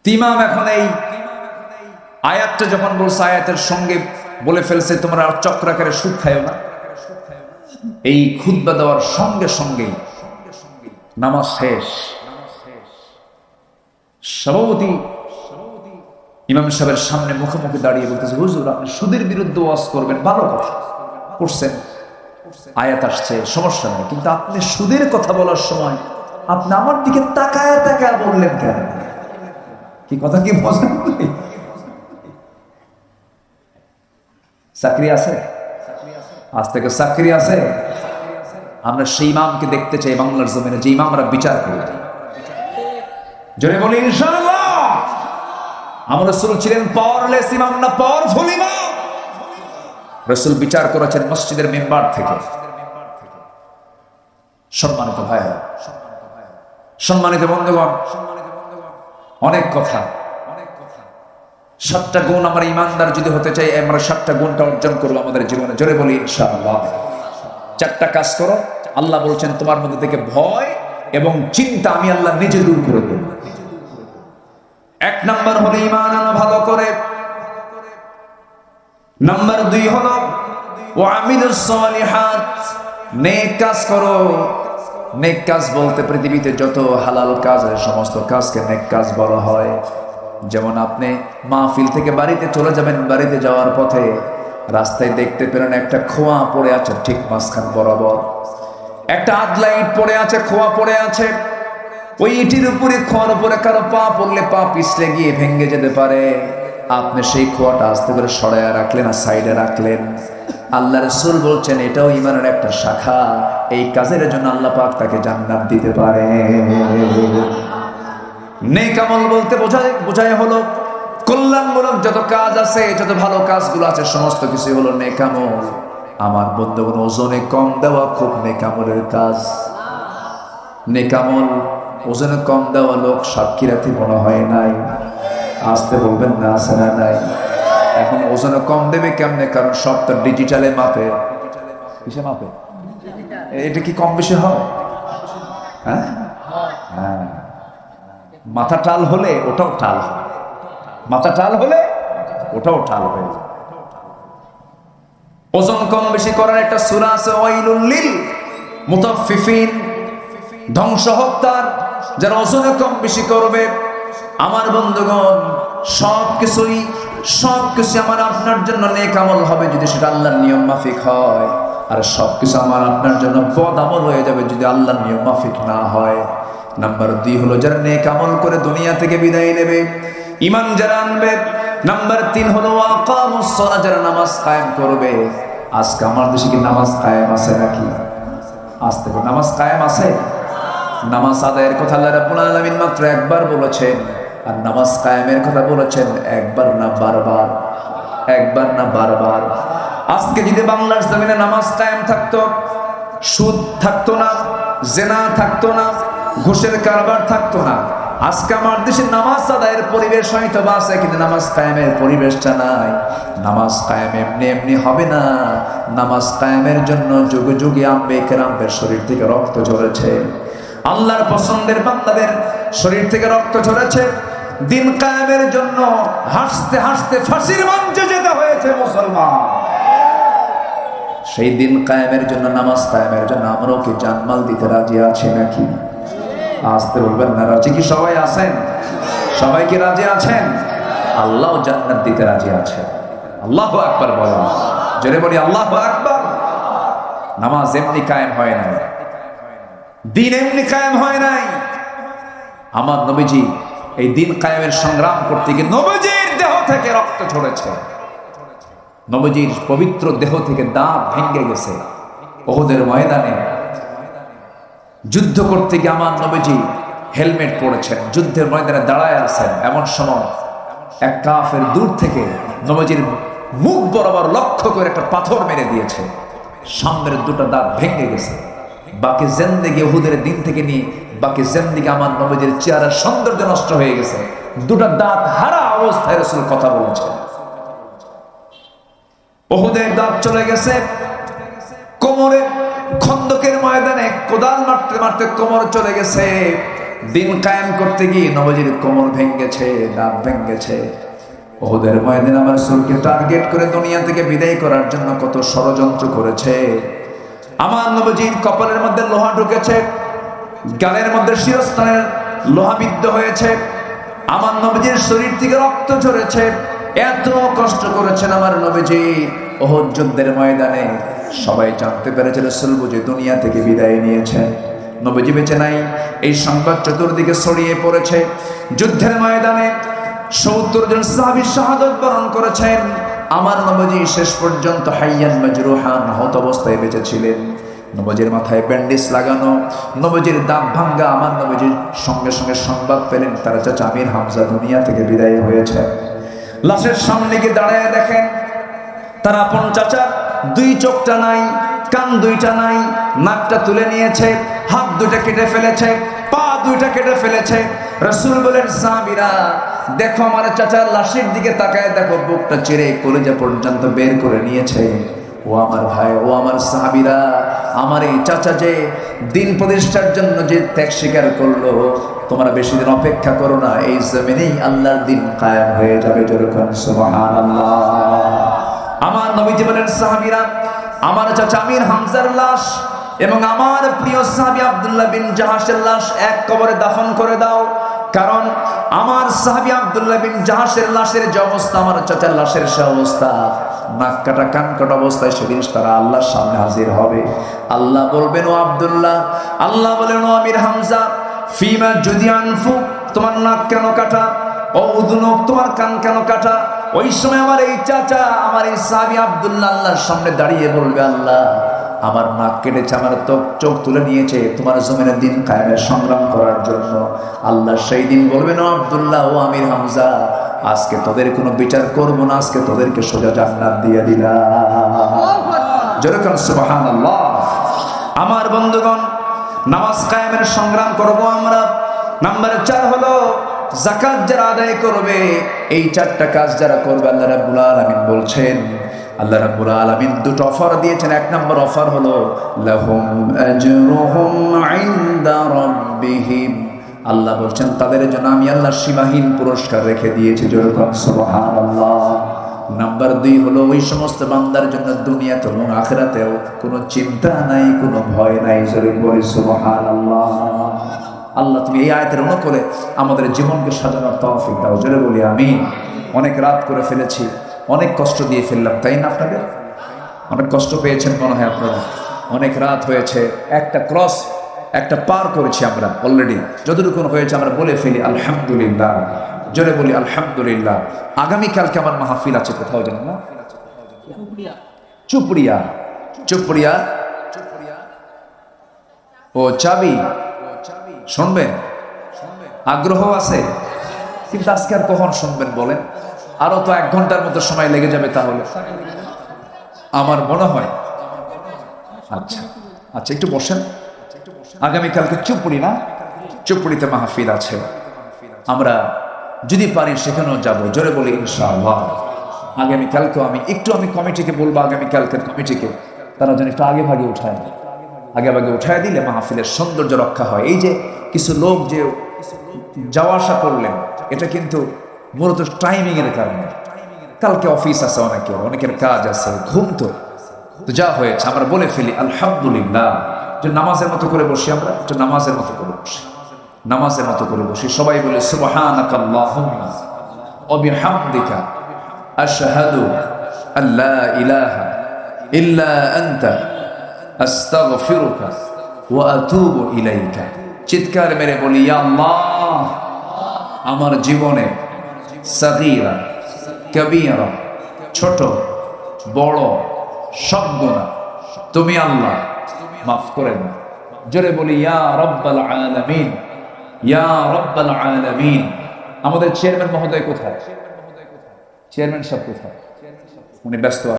ইমাম এখন এই আয়াতটা যখন বলছে, আয়াতের সঙ্গে বলে ফেলছে তোমরা আর চক্রাকারে সুদ খায়ও না। এই খুতবা দেওয়ার সঙ্গে সঙ্গেই নামাজ শেষ। সভাপতি ইমাম সাহেবের সামনে মুখোমুখি দাঁড়িয়ে বলতেছে, হুজুর আপনি সুদের বিরুদ্ধে ওয়াজ করবেন, ভালো কথা করছেন, আয়াত আসছে, সমস্যা নেই, কিন্তু আপনি সুদের কথা বলার সময় আপনি আমার দিকে তাকায় তাকায় বললেন কেন? কি কথা কি বোঝেন? চাকরি আছে, আজ থেকে চাকরি আছে। আমরা সেই ইমামকে দেখতে চাই বাংলার জমিনে, যে ইমামরা বিচার করে। জোরে বলি ইনশাআল্লাহ। আমার রাসূল ছিলেন পাওয়ারলেস ইমাম না, পাওয়ারফুল ইমাম। রাসূল বিচার করেছেন মসজিদের মেম্বার থেকে। সম্মানিত ভাইরা, সম্মানিত বন্ধুগণ, অনেক কথা, 7টা গুণ আমরা ইমানদার যদি হতে চাই, আমরা 7টা গুণটা অর্জন করবো আমাদের জীবনে। জোরে বলি ইনশাআল্লাহ। 4টা কাজ করো, আল্লাহ বলছেন তোমার মধ্যে থেকে ভয় এবং চিন্তা আমি আল্লাহ নিজে দূর করে দেব। 1 নাম্বার হলো ঈমান আনো ভালো করে। নাম্বার 2 হলো ওয়ামিলুস সালিহাত, নেক কাজ করো। নেক কাজ বলতে পৃথিবীতে যত হালাল কাজ আছে সমস্ত কাজকে নেক কাজ বলা হয়। যেমন আপনি মাহফিল থেকে বাড়িতে চলে যাবেন, বাড়িতে যাওয়ার পথে রাস্তায় দেখতে পেলেন একটা খোয়া পড়ে আছে ঠিক মাঝখান বরাবর, একটা আদলা ইট পড়ে আছে, খোয়া পড়ে আছে। ওই ইটের উপরে, খোয়ার উপরে কারো পা পড়লে পা পিছলে গিয়ে ভেঙে যেতে পারে। আপনি সেই খোয়াটা আস্তে করে সরাইয়া রাখলেন আর সাইডে রাখলেন। আল্লাহ রাসূল বলছেন এটাও ঈমানের একটা শাখা। এই কাজের জন্য আল্লাহ পাক তাকে জান্নাত দিতে পারে। নেক আমল বলতে বোঝায় হলো কল্যাণমূলক যত কাজ আছে, যত ভালো কাজগুলো আছে সমস্ত কিছু হলো নেক আমল। আমার বন্ধুগণ, ওজনে কম দেওয়া খুব নেক আমলের কাজ। নেক আমল ওজনে কম দেওয়া লোক সাক্ষীরাতি মনে হয় নাই। আসতে বলবেন না, আছে না নাই? এখন ওজনে কম দেবে কেমনে? কারণ সব তো ডিজিটালে মাপে। কিসে মাপে? এটা কি কম বেশি হয়? হ্যাঁ, হ্যাঁ। মাথা টাল হলে ওটাও টাল হয়, মাথা টাল হলে ওটাও টাল হয়ে যায়। ওজন কম বেশি করার একটা সূরা আছে, ওয়াইলুল লিল মুতাফফিফিন, ধ্বংস হোক তার যারা ওজনে কম বেশি করবে। আমার বন্ধুগণ, সবকিছু আমার আপনার জন্য নেক আমল হবে যদি সেটা আল্লাহর নিয়ম মাফিক হয়, আর সবকিছু আমার আপনার জন্য বদ আমল হয়ে যাবে যদি আল্লাহর নিয়ম মাফিক না হয়। নাম্বার 2 হলো যারা নেক আমল করে দুনিয়া থেকে বিদায় নেবে, ঈমান যারা আনবে। নাম্বার 3 হলো আকামুস সালাত, যারা নামাজ কায়েম করবে। আজকে আমার দেশে কি নামাজ কায়েম আছে নাকি? আজ থেকে নামাজ কায়েম আছে? নামাজ আদায়ের কথা আল্লাহ রাব্বুল আলামিন মাত্র একবার বলেছেন, আর নামাজ কায়েমের কথা বলেছেন একবার না বারবার, একবার না বারবার। আজকে যদি বাংলার জমিনে নামাজ কায়েম থাকতো, সুদ থাকতো না, জেনা থাকতো না, ঘুষের কারবার থাকতো না। আজকে আমার দেশে নামাজ আদায়ের পরিবেশ হয়তো বা আছে, কিন্তু নামাজ কায়েমের পরিবেশটা নাই। নামাজ কায়েম এমনি এমনি হবে না। নামাজ কায়েমের জন্য যুগে যুগে আম্বে কেরামদের শরীর থেকে রক্ত ঝরেছে, আল্লাহর পছন্দের বান্দাদের শরীর থেকে রক্ত ঝরেছে। দিন কায়েমের জন্য হাসতে হাসতে ফাঁসির মঞ্চে যেতে হয়েছে মুসলমান। সেই দিন কায়েমের জন্য, নামাজ কায়েমের জন্য আমরাও কি জানমাল দিতে রাজি আছি নাকি? আসতে বলবেন না, রাজি কি সবাই আছেন? সবাই কি রাজি আছেন? আল্লাহ জান্নাত দিতে রাজি আছে। আল্লাহু আকবার বলেন, জোরে বলি আল্লাহু আকবার। নামাজ এমনি কায়েম হয় নাই, দিন এমনি কায়েম হয় নাই। আমার নবীজি এই দিন কায়েমের সংগ্রাম করতে গিয়ে নবীজির দেহ থেকে রক্ত ঝরেছে, নবীজির পবিত্র দেহ থেকে দাঁত ভেঙে গেছে। উহুদের ময়দানে যুদ্ধ করতে গিয়ে আমার নবীজি হেলমেট পরেছেন, যুদ্ধের ময়দানে দাঁড়ায় আছেন। এমন সময় এক কাফের দূর থেকে নবীজির মুখ বরাবর লক্ষ্য করে একটা পাথর মেরে দিয়েছে, সামনের দুটো দাঁত ভেঙে গেছে। বাকি জিন্দেগি উহুদের দিন থেকে নিয়ে বাকি জিন্দেগি আমার নবীজির চেহারার সৌন্দর্য নষ্ট হয়ে গেছে। দুটো দাঁত হারা অবস্থায় রাসূল কথা বলছেন। উহুদের দাঁত চলে গেছে, কোমরে খন্দকের ময়দানে কোদাল মারতে মারতে কোমর চলে গেছে। দিন কায়েম করতে গিয়ে নবীজির কোমর ভেঙেছে, দাঁত ভেঙেছে। উহুদের ময়দানে আমার রাসূলকে টার্গেট করে দুনিয়া থেকে বিদায় করার জন্য কত ষড়যন্ত্র করেছে। আমার নবীজির কপালের মধ্যে লোহা ঢুকেছে, গালের মধ্যে শিরস্ত্রাণের লোহা বিদ্ধ হয়েছে, আমার নবীজির শরীর থেকে রক্ত ঝরেছে। এত কষ্ট করেছেন আমার নবীজি উহুদ যুদ্ধের ময়দানে। সবাই জানতে পেরেছে রাসূল বুঝি দুনিয়া থেকে বিদায় নিয়েছেন, নবীজি বেঁচে নাই। এই সংবাদ চতুর্দিকে ছড়িয়ে পড়েছে। যুদ্ধের ময়দানে ৭০ জন সাহাবী শাহাদাত বরণ করেছেন। আমার নবীজি শেষ পর্যন্ত হাইয়ান মাজরুহান আহত অবস্থায় বেঁচে ছিলেন। নবীজির মাথায় ব্যান্ডেজ লাগানো, নবীজির দাঁত ভাঙ্গা। আমার নবীজির সঙ্গে সঙ্গে সংবাদ পেলেন তার চাচা আমির হামজা দুনিয়া থেকে বিদায় হয়েছে। লাশের সামনে গিয়ে দাঁড়ায় দেখেন তার আপন চাচার দুই চোখটা নাই, কান দুইটা নাই, নাকটা তুলে নিয়েছে, হাত দুইটা কেটে ফেলেছে, পা দুইটা কেটে ফেলেছে। রাসূল বলেন সাহাবীরা দেখো আমার চাচার লাশের দিকে তাকায় দেখো, বুকটা চিরে কলিজা পর্যন্ত বের করে নিয়েছে। ও আমার ভাই, ও আমার সাহাবীরা, আমার এই চাচা যে দিন প্রতিষ্ঠার জন্য যে ত্যাগ স্বীকার করলো, তোমরা বেশি দিন অপেক্ষা করো না, এই জমিনেই আল্লাহর দিন কায়েম হয়ে যাবে। যেরকম সুবহানাল্লাহ। আমার নবীজি বলেন সাহাবীরা আমার চাচা আমির হামজার লাশ এবং আমার প্রিয় সাহাবী আব্দুল্লাহ বিন জাহাশের লাশ এক কবরে দাফন করে দাও। কারণ আমার সাহাবী আব্দুল্লাহ বিন জাহাশের লাশের যে অবস্থা, আমার চাচার লাশের সে অবস্থা, নাক কাটা কান কাটা অবস্থায় সেদিন তারা আল্লাহর সামনে হাজির হবে। আল্লাহ বলবেন ও আব্দুল্লাহ, আল্লাহ বলেন ও আমির হামজা, ফিমা যদি আনফু, তোমার নাক কেন কাটা? ও উদুনুক, তোমার কান কেন কাটা? ওই সময় আমার এই চাচা, আমার এই সাহাবী আব্দুল্লাহ আল্লাহর সামনে দাঁড়িয়ে বলবে, আল্লাহ আমার নাক কেটেছে, আমার চোখ তুলে নিয়েছে তোমার জমিনের দিন কায়েমের সংগ্রাম করার জন্য। আল্লাহ সেই দিন বলবেন ও আব্দুল্লাহ, ও আমির হামজা, আজকে তোদের কোনো বিচার করবো না, আজকে তোদেরকে সোজা জান্নাত দিয়ে দিলাম। যেরকম সুবহানাল্লাহ। আমার বন্ধুগণ, নামাজ কায়েমের সংগ্রাম করব আমরা। নাম্বার 4 হলো যাকাত যারা আদায় করবে, এই 4টা কাজ যারা করবে আল্লাহ রাব্বুল আলামিন বলছেন, আল্লাহ রাব্বুল আলামিন দুটো অফার দিয়েছেন। 1 নম্বর অফার হলো লাহুম আজরুহুম ইনদা রাব্বিহিম, আল্লাহ বলছেন তাদের জন্য আমি আল্লাহ সীমাহীন পুরস্কার রেখে দিয়েছি। যেরকম সুবহানাল্লাহ। নাম্বার 2 হলো ওই সমস্ত বান্দার জন্য দুনিয়াতে এবং আখিরাতেও কোনো চিন্তা নাই, কোনো ভয় নাই। যেরকম বলি সুবহানাল্লাহ। আল্লাহ তুমি এই আয়াতের অনুকূলে আমাদের জীবনকে সাজানোর তৌফিক দাও। জোরে বলি আমিন। অনেক রাত করে ফেলেছি, অনেক কষ্ট দিয়ে ফেললাম, তাই না? আপনাদের অনেক কষ্ট পেয়েছেন মনে হয় আপনারা। অনেক রাত হয়েছে, একটা ক্রস একটা পার করেছি আমরা অলরেডি। যতটুকু হয়েছে আমরা বলে ফেলি আলহামদুলিল্লাহ। জোরে বলি আলহামদুলিল্লাহ। আগামীকালকে আমার মাহফিল আছে কোথাও জানেন না? চুপড়িয়া। চুপড়িয়া ও চাবি শুনবেন? আগ্রহ আছে, কিন্তু আজকে আর কখন শুনবেন বলেন? আরো তো 1 ঘন্টার মতো সময় লেগে যাবে তাহলে আমার মনে হয়। আচ্ছা আচ্ছা, একটু বসেন। আগামীকালকে চুপড়ি না, চুপড়িতে মাহফিল আছে। আমরা যদি পারি সেখানেও যাবো। জোরে বলি ইনশাআল্লাহ। আগামীকালকেও আমি কমিটিকে বলবো, আগামীকালকের কমিটিকে তারা যেন একটু আগে ভাগে উঠায়, আগে ভাগে উঠায় দিলে মাহফিলের সৌন্দর্য রক্ষা হয়। এই যে কিছু লোক যে যাওয়া আসা করলেন, এটা কিন্তু মূলত টাইমিং এর কারণে। কালকে অফিস আছে, অনেকের কাজ আছে, ঘুম তো যা হয়েছে আমরা বলে ফেলি আলহামদুলিল্লাহ। যে নামাজের মতো করে বসি, আমরা একটু নামাজের মতো করে বসি, নামাজের মতো করে বসি। সবাই বলে সুবহানাকাল্লাহুম্মা ওয়া বিহামদিকা আশহাদু আল্লা ইলাহা ইল্লা আনতা আস্তাগফিরুকা ওয়া আতুবু ইলাইকা। চিৎকার মেরে বলি, ইয়া আল্লাহ, আমার জীবনে সাগীরা কবীরা, ছোট বড় সব গুনাহ তুমি আল্লাহ মাফ করে দাও। জোরে বলি ইয়া রাব্বাল আলামিন, ইয়া রাব্বাল আলামিন। আমাদের চেয়ারম্যান মহোদয় কোথায়? চেয়ারম্যান সাহেব কোথায়? উনি ব্যস্ত।